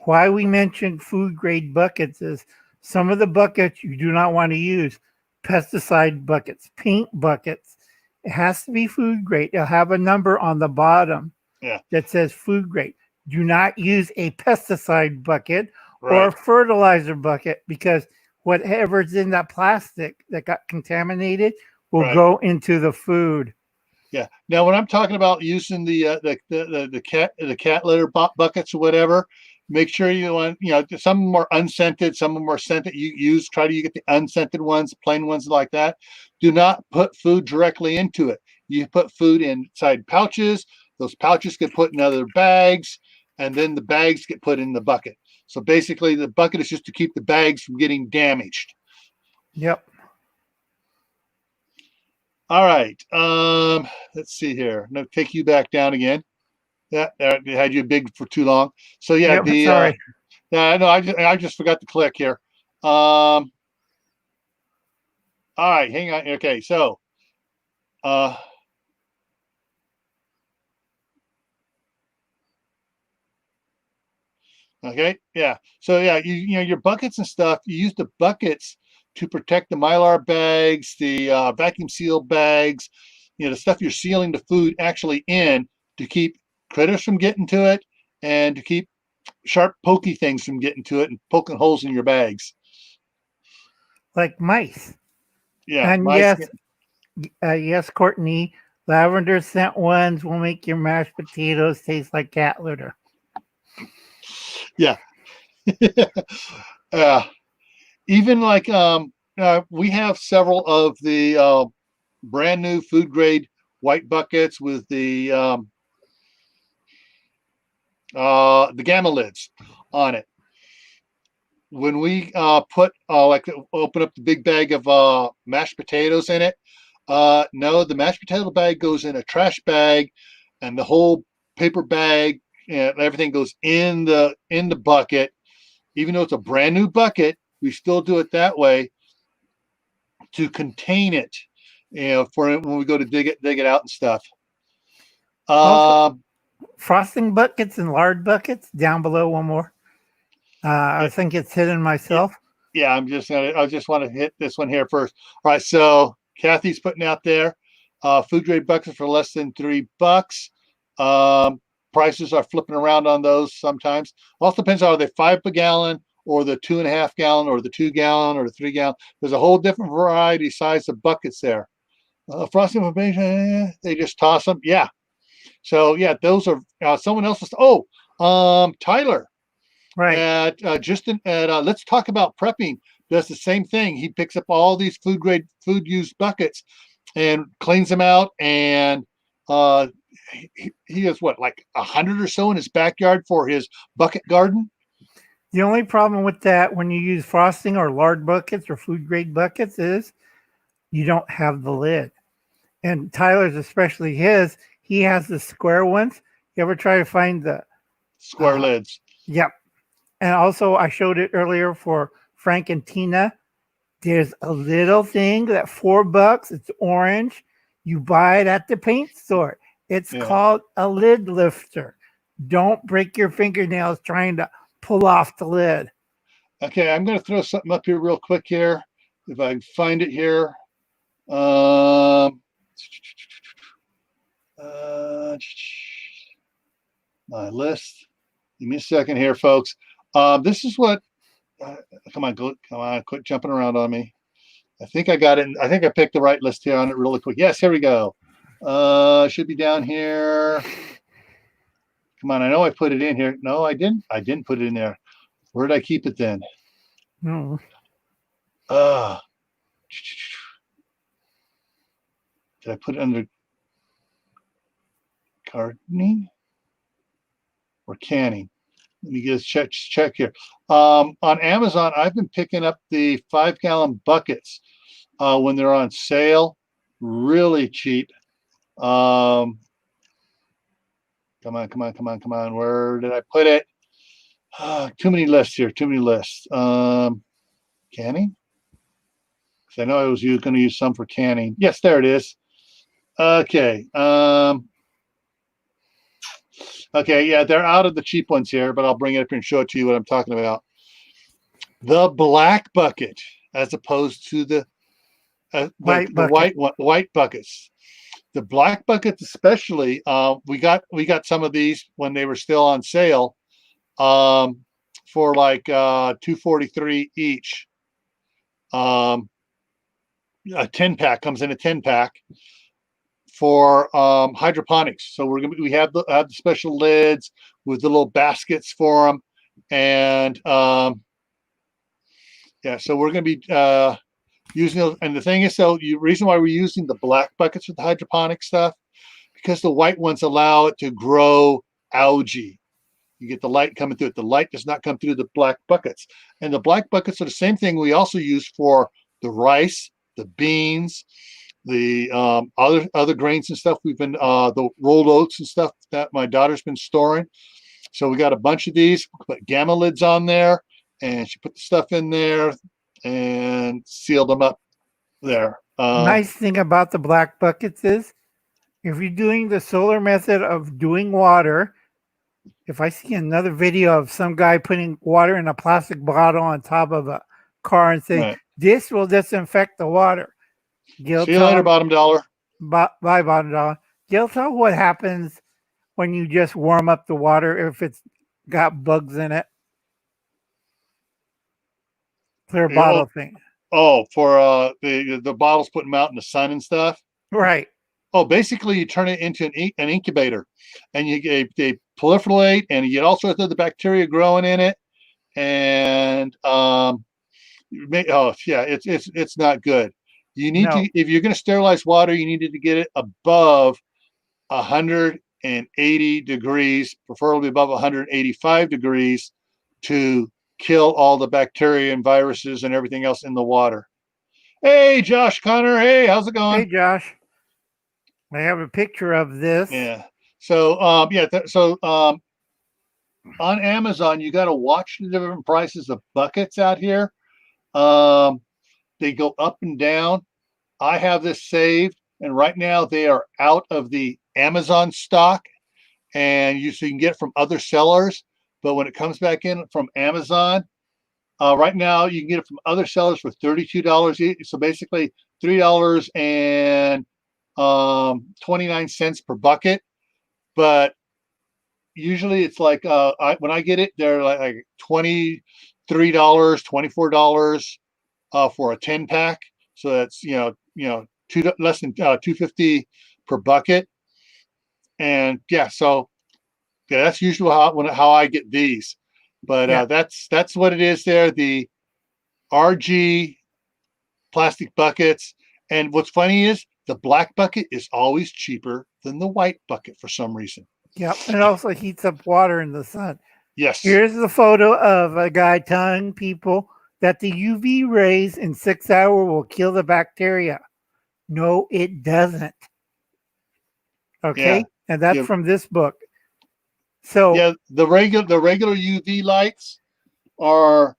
Why we mentioned food grade buckets is some of the buckets you do not want to use. Pesticide buckets, paint buckets. It has to be food grade. It'll have a number on the bottom that says food grade. Do not use a pesticide bucket or a fertilizer bucket, because whatever's in that plastic that got contaminated will go into the food.
Yeah. Now, when I'm talking about using the cat litter buckets or whatever, make sure you want, some of them are unscented, some of them are scented. Try to get the unscented ones, plain ones like that. Do not put food directly into it. You put food inside pouches. Those pouches get put in other bags, and then the bags get put in the bucket. So basically, the bucket is just to keep the bags from getting damaged.
Yep.
All right. Let's see here. No, take you back down again. Yeah, I had you big for too long. So yeah,
sorry.
Yeah, no, I just forgot to click here. All right, hang on. Okay, so okay, yeah. So yeah, your buckets and stuff, you use the buckets to protect the Mylar bags, the vacuum seal bags, the stuff you're sealing the food actually in, to keep critters from getting to it, and to keep sharp pokey things from getting to it and poking holes in your bags.
Like mice.
Yeah.
And
mice.
Yes, Courtney, lavender scent ones will make your mashed potatoes taste like cat litter.
Yeah. Even like we have several of the brand new food grade white buckets with the gamma lids on it. When we open up the big bag of mashed potatoes in it, no, the mashed potato bag goes in a trash bag, and the whole paper bag and everything goes in the bucket. Even though it's a brand new bucket, we still do it that way to contain it, for when we go to dig it out and stuff.
Frosting buckets and lard buckets down below. One more. I think it's hidden myself.
Yeah, I just want to hit this one here first. All right, so Kathy's putting out there food grade buckets for less than $3. Prices are flipping around on those sometimes. Also depends on, are they 5 per gallon or the 2.5 gallon or the 2 gallon or the 3 gallon. There's a whole different variety size of buckets there. Frosting information, they just toss them. Yeah. So yeah, those are someone else's. Tyler.
Right.
At Let's Talk About Prepping does the same thing. He picks up all these food grade, food used buckets and cleans them out, and he has like 100 or so in his backyard for his bucket garden.
The only problem with that when you use frosting or lard buckets or food grade buckets is you don't have the lid. And Tyler's, especially his, he has the square ones. You ever try to find the
square lids?
Yep. And also, I showed it earlier for Frank and Tina. There's a little thing that $4. It's orange. You buy it at the paint store. It's called a lid lifter. Don't break your fingernails trying to pull off the lid.
Okay, I'm going to throw something up here real quick here. If I can find it here. My list. Give me a second here, folks. This is what. Come on, quit jumping around on me. I think I got it. I think I picked the right list here on it really quick. Yes, here we go. Should be down here. Come on, I know I put it in here. No, I didn't. I didn't put it in there. Where did I keep it then?
No.
Did I put it under gardening or canning? Let me just check here. On Amazon, I've been picking up the 5-gallon buckets when they're on sale, really cheap. Come on. Where did I put it? Too many lists here. Too many lists. Canning? Because I know I was going to use some for canning. Yes, there it is. Okay. Okay, yeah, they're out of the cheap ones here, but I'll bring it up here and show it to you what I'm talking about. The black bucket, as opposed to the white buckets. The black buckets, especially, we got some of these when they were still on sale, for like $2.43 each. A 10-pack comes in a 10-pack. For hydroponics, so we have the special lids with the little baskets for them, and yeah, so we're going to be using those. And the thing is, reason why we're using the black buckets with the hydroponic stuff, because the white ones allow it to grow algae. You get the light coming through it. The light does not come through the black buckets, and the black buckets are the same thing we also use for the rice, the beans, the other grains and stuff. We've been the rolled oats and stuff that my daughter's been storing. So we got a bunch of these. Put gamma lids on there, and she put the stuff in there and sealed them up there.
Nice thing about the black buckets is, if you're doing the solar method of doing water, if I see another video of some guy putting water in a plastic bottle on top of a car and saying, this will disinfect the water. Gil,
see you later, bottom dollar.
Bye, bottom dollar. Gil, tell what happens when you just warm up the water if it's got bugs in it. Clear bottle thing.
Oh, for the bottles putting them out in the sun and stuff.
Right.
Oh, basically you turn it into an incubator, and they proliferate, and you get all sorts of the bacteria growing in it, and it's not good. You need to, if you're going to sterilize water, you needed to get it above 180 degrees, preferably above 185 degrees, to kill all the bacteria and viruses and everything else in the water. Hey, Josh Connor. Hey, how's it going?
Hey, Josh. I have a picture of this.
Yeah. So, on Amazon, you got to watch the different prices of buckets out here. They go up and down. I have this saved, and right now they are out of the Amazon stock, and you can get it from other sellers. But when it comes back in from Amazon, right now you can get it from other sellers for $32 each. So basically $3.29 per bucket. But usually it's like when I get it, they're like $23, $24 for a 10-pack. So that's less than $2.50 per bucket. And that's usually how I get these. But that's what it is there. The RG plastic buckets. And what's funny is the black bucket is always cheaper than the white bucket for some reason.
Yep. And it also heats up water in the sun.
Yes.
Here's the photo of a guy telling people that the UV rays in 6 hours will kill the bacteria. No, it doesn't. Okay. Yeah. And that's from this book. So
the regular UV lights are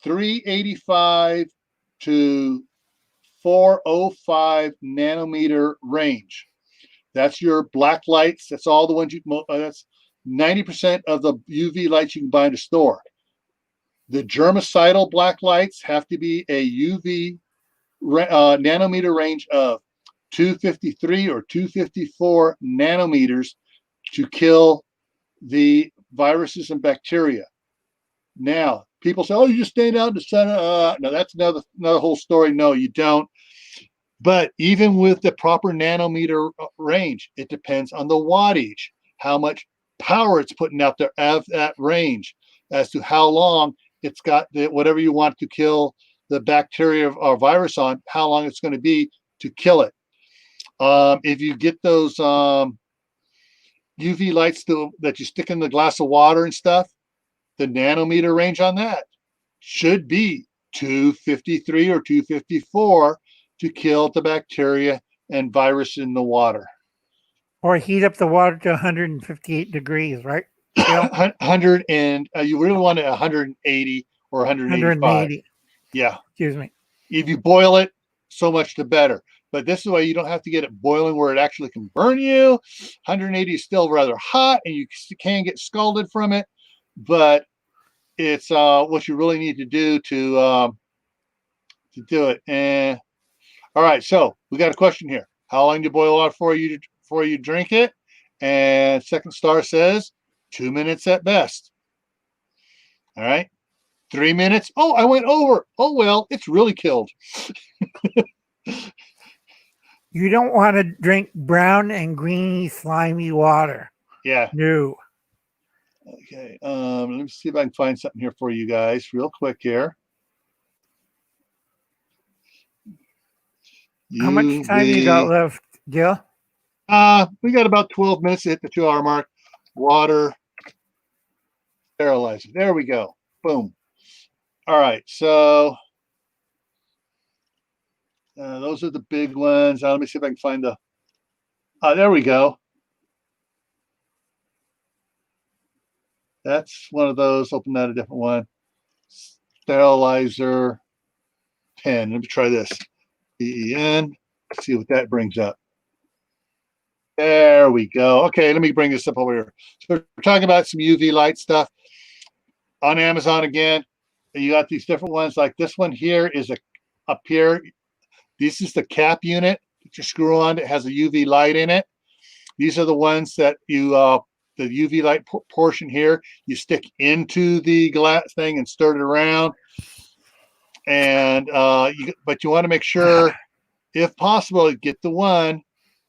385 to 405 nanometer range. That's your black lights. That's all the ones that's 90% of the UV lights you can buy in a store. The germicidal black lights have to be a UV nanometer range of 253 or 254 nanometers to kill the viruses and bacteria. Now, people say, "Oh, you just stand out in the sun." No, that's another whole story. No, you don't. But even with the proper nanometer range, it depends on the wattage, how much power it's putting out there at that range, as to how long it's got whatever you want to kill the bacteria or virus on, how long it's going to be to kill it. If you get those UV lights that you stick in the glass of water and stuff, the nanometer range on that should be 253 or 254 to kill the bacteria and virus in the water.
Or heat up the water to 158 degrees, right? Yeah.
100 and you really want it 180 or 185.
180.
Yeah.
Excuse me.
If you boil it, so much the better. But this is why you don't have to get it boiling where it actually can burn you. 180 is still rather hot, and you can get scalded from it. But it's what you really need to do to do it. And all right, so we got a question here. How long do you boil water before you drink it? And Second Star says 2 minutes at best. All right, 3 minutes. Oh, I went over. Oh well, it's really killed.
You don't want to drink brown and greeny slimy water.
Yeah.
No.
Okay. Let me see if I can find something here for you guys real quick here.
How much time you got left, Gil?
We got about 12 minutes to hit the 2 hour mark. Water sterilizer. There we go. Boom. All right. So those are the big ones. Let me see if I can find the. There we go. That's one of those. Open that a different one. Sterilizer pen. Let me try this. PEN. See what that brings up. There we go. Okay, let me bring this up over here. So we're talking about some UV light stuff on Amazon again. You got these different ones. Like this one here is up here. This is the cap unit that you screw on. It has a UV light in it. These are the ones that you the UV light portion here, you stick into the glass thing and stir it around. And but you want to make sure, if possible, get the one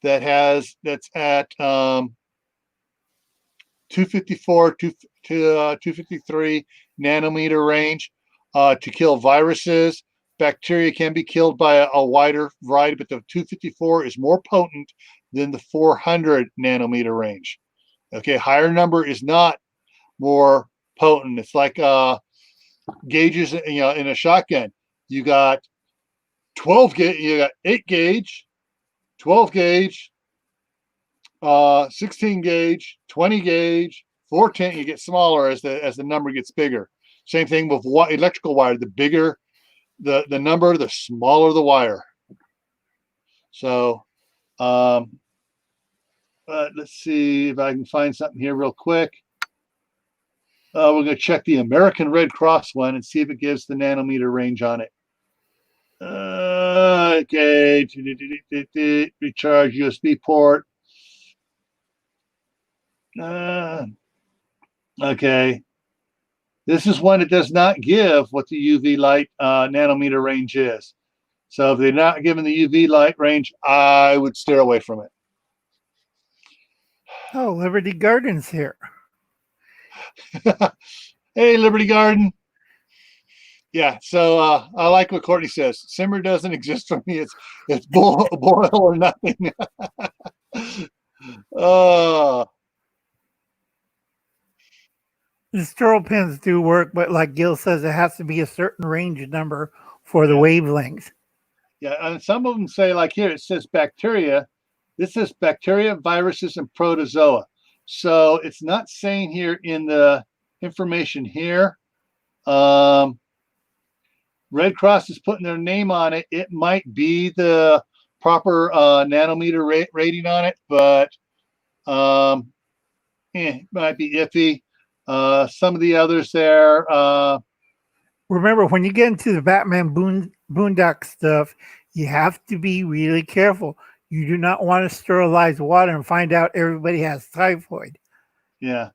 that's at 254 to 253 nanometer range to kill viruses. Bacteria can be killed by a wider variety, but the 254 is more potent than the 400 nanometer range. Okay, higher number is not more potent. It's like gauges, in a shotgun. You got 12 gauge, you got 8 gauge, 12 gauge, 16 gauge, 20 gauge, 410. You get smaller as the number gets bigger. Same thing with electrical wire. The bigger the number, the smaller the wire. So let's see if I can find something here real quick. We're going to check the American Red Cross one and see if it gives the nanometer range on it. Okay, recharge USB port. Okay, this is one that does not give what the UV light nanometer range is. So if they're not giving the UV light range, I would steer away from it.
Oh, Liberty Garden's here.
Hey, Liberty Garden. Yeah, so I like what Courtney says. Simmer doesn't exist for me. It's boil or nothing.
The sterile pens do work, but like Gil says, it has to be a certain range number for the wavelengths.
Yeah, and some of them say, like here, it says bacteria. This says bacteria, viruses, and protozoa. So it's not saying here in the information here Red Cross is putting their name on it. It might be the proper nanometer rating on it, but might be iffy. Some of the others there.
Remember, when you get into the Batman Boondock stuff, you have to be really careful. You do not want to sterilize water and find out everybody has typhoid.
Yeah.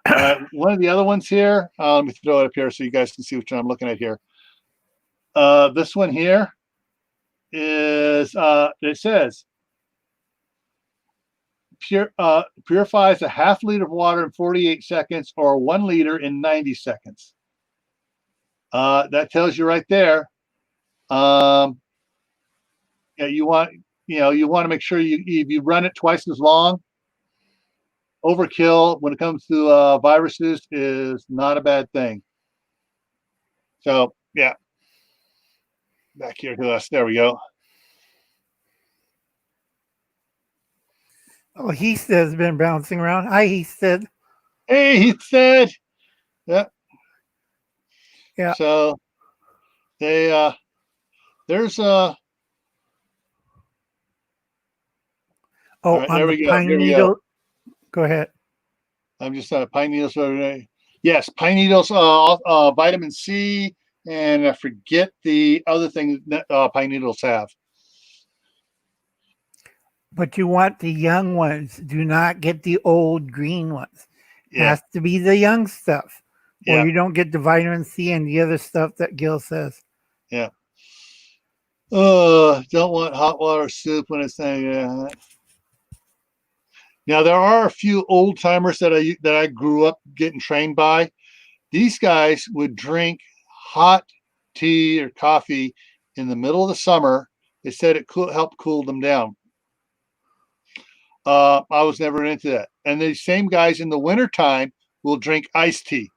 All right. One of the other ones here. Let me throw it up here so you guys can see what I'm looking at here. This one here is it says purifies a half liter of water in 48 seconds or 1 liter in 90 seconds. That tells you right there. Yeah, you want to make sure you run it twice as long. Overkill when it comes to viruses is not a bad thing. So yeah, back here to us. There we go.
Oh, he has been bouncing around. Hi, he said.
Hey, he said. Yeah.
Yeah.
So they there's
Oh,
right,
on
there
the
we go.
pine
Here we
needle.
go.
Go ahead.
I'm just pine needles. Yes, pine needles, vitamin C, and I forget the other thing that pine needles have.
But you want the young ones. Do not get the old green ones.
Yeah.
Has to be the young stuff. Or
Yeah.
you don't get the vitamin C and the other stuff that Gil says.
Yeah. Don't want hot water soup when it's saying. Now there are a few old timers that I grew up getting trained by. These guys would drink hot tea or coffee in the middle of the summer. They said it helped cool them down. I was never into that. And these same guys in the wintertime will drink iced tea.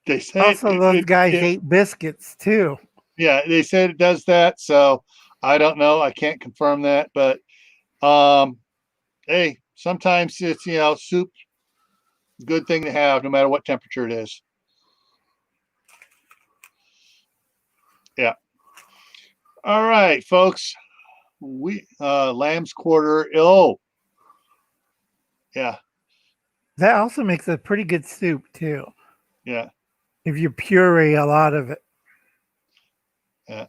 They say
Also, those guys ate biscuits too.
Yeah, they said it does that. So I don't know. I can't confirm that. But hey, sometimes it's, soup, good thing to have no matter what temperature it is. Yeah. All right, folks. We lamb's quarter. Oh, yeah.
That also makes a pretty good soup too.
Yeah.
If you puree a lot of it.
Yeah.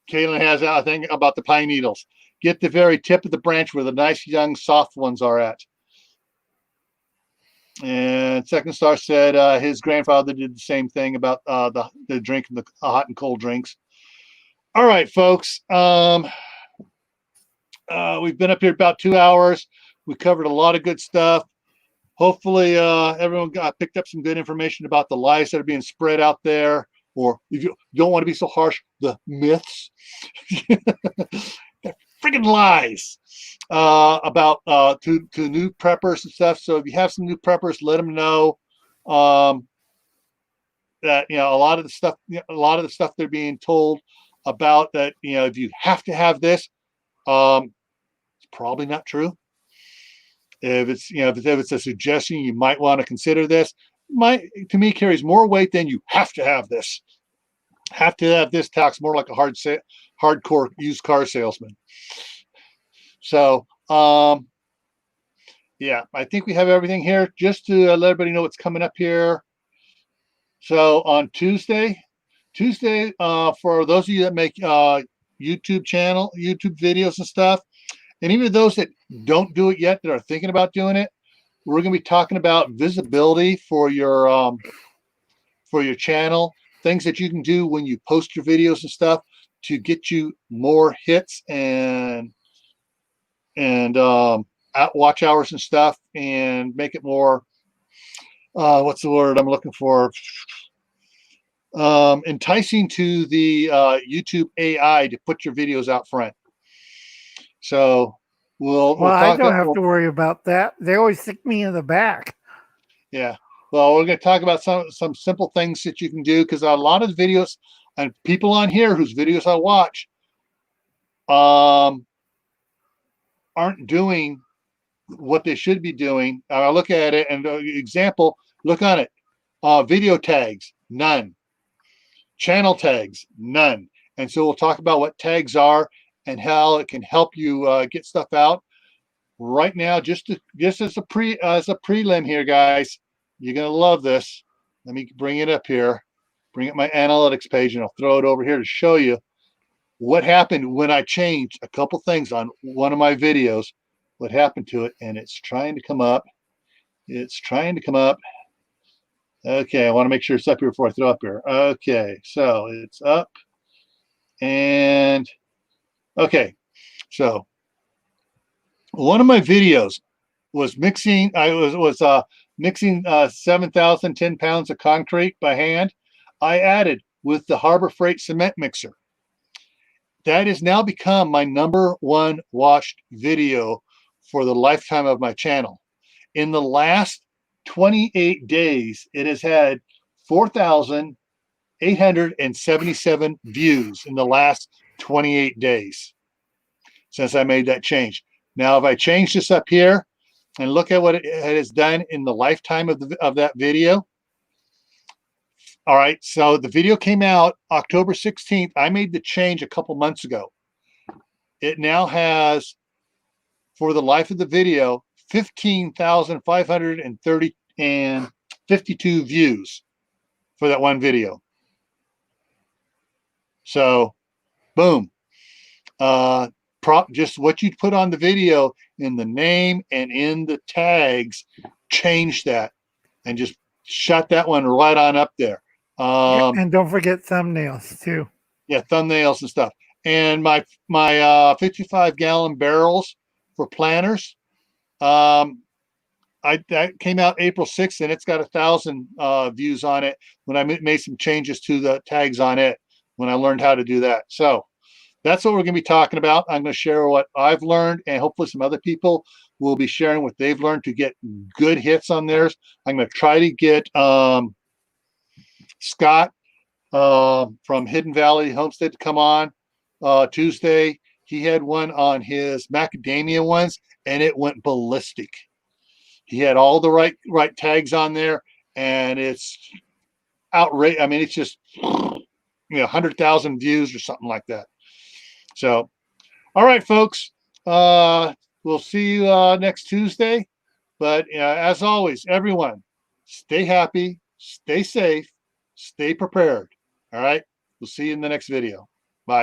Caitlin has a thing about the pine needles. Get the very tip of the branch where the nice young soft ones are at. And Second Star said his grandfather did the same thing about the drinking the hot and cold drinks. All right, folks. We've been up here about 2 hours. We covered a lot of good stuff. Hopefully, everyone picked up some good information about the lies that are being spread out there, or if you don't want to be so harsh, the myths. Freaking lies about to new preppers and stuff. So if you have some new preppers, let them know that a lot of the stuff they're being told about that if you have to have this, it's probably not true. If it's if it's a suggestion, you might want to consider this. To me carries more weight than you have to have this. Have to have this talks more like a hardcore used car salesman. So yeah, I think we have everything here. Just to let everybody know what's coming up here. So on Tuesday, for those of you that make YouTube videos and stuff, and even those that don't do it yet, that are thinking about doing it, we're going to be talking about visibility for your channel, things that you can do when you post your videos and stuff to get you more hits and watch hours and stuff, and make it more what's the word I'm looking for? Enticing to the YouTube AI to put your videos out front. So we'll
I don't have to worry about that. They always stick me in the back.
Yeah. Well, we're going to talk about some simple things that you can do, because a lot of the videos and people on here whose videos I watch aren't doing what they should be doing. I look at it and example, look on it. Video tags, none. Channel tags, none. And so we'll talk about what tags are and how it can help you get stuff out. Right now, just as a prelim here, guys, you're gonna love this. Let me bring it up here. Bring up my analytics page, and I'll throw it over here to show you what happened when I changed a couple things on one of my videos. What happened to it? And it's trying to come up. It's trying to come up. Okay, I want to make sure it's up here before I throw up here. Okay, so it's up, and okay, so one of my videos was mixing. I was mixing 7,000 10 pounds of concrete by hand. I added with the Harbor Freight cement mixer. That has now become my #1 watched video for the lifetime of my channel. In the last 28 days, it has had 4,877 views in the last 28 days since I made that change. Now, if I change this up here and look at what it has done in the lifetime of that video. All right, so the video came out October 16th. I made the change a couple months ago. It now has, for the life of the video, 15,552 views for that one video. So, boom. Just what you put on the video in the name and in the tags, change that and just shut that one right on up there.
And don't forget thumbnails too.
Yeah, thumbnails and stuff. And my 55-gallon barrels for planters, that came out April 6th, and it's got 1,000 views on it when I made some changes to the tags on it when I learned how to do that. So that's what we're going to be talking about. I'm going to share what I've learned, and hopefully some other people will be sharing what they've learned to get good hits on theirs. I'm going to try to get Scott from Hidden Valley Homestead to come on Tuesday. He had one on his macadamia ones, and it went ballistic. He had all the right tags on there, and it's outrageous. I mean, it's just 100,000 views or something like that. So, all right, folks. We'll see you next Tuesday. But as always, everyone, stay happy, stay safe, stay prepared. All right. We'll see you in the next video.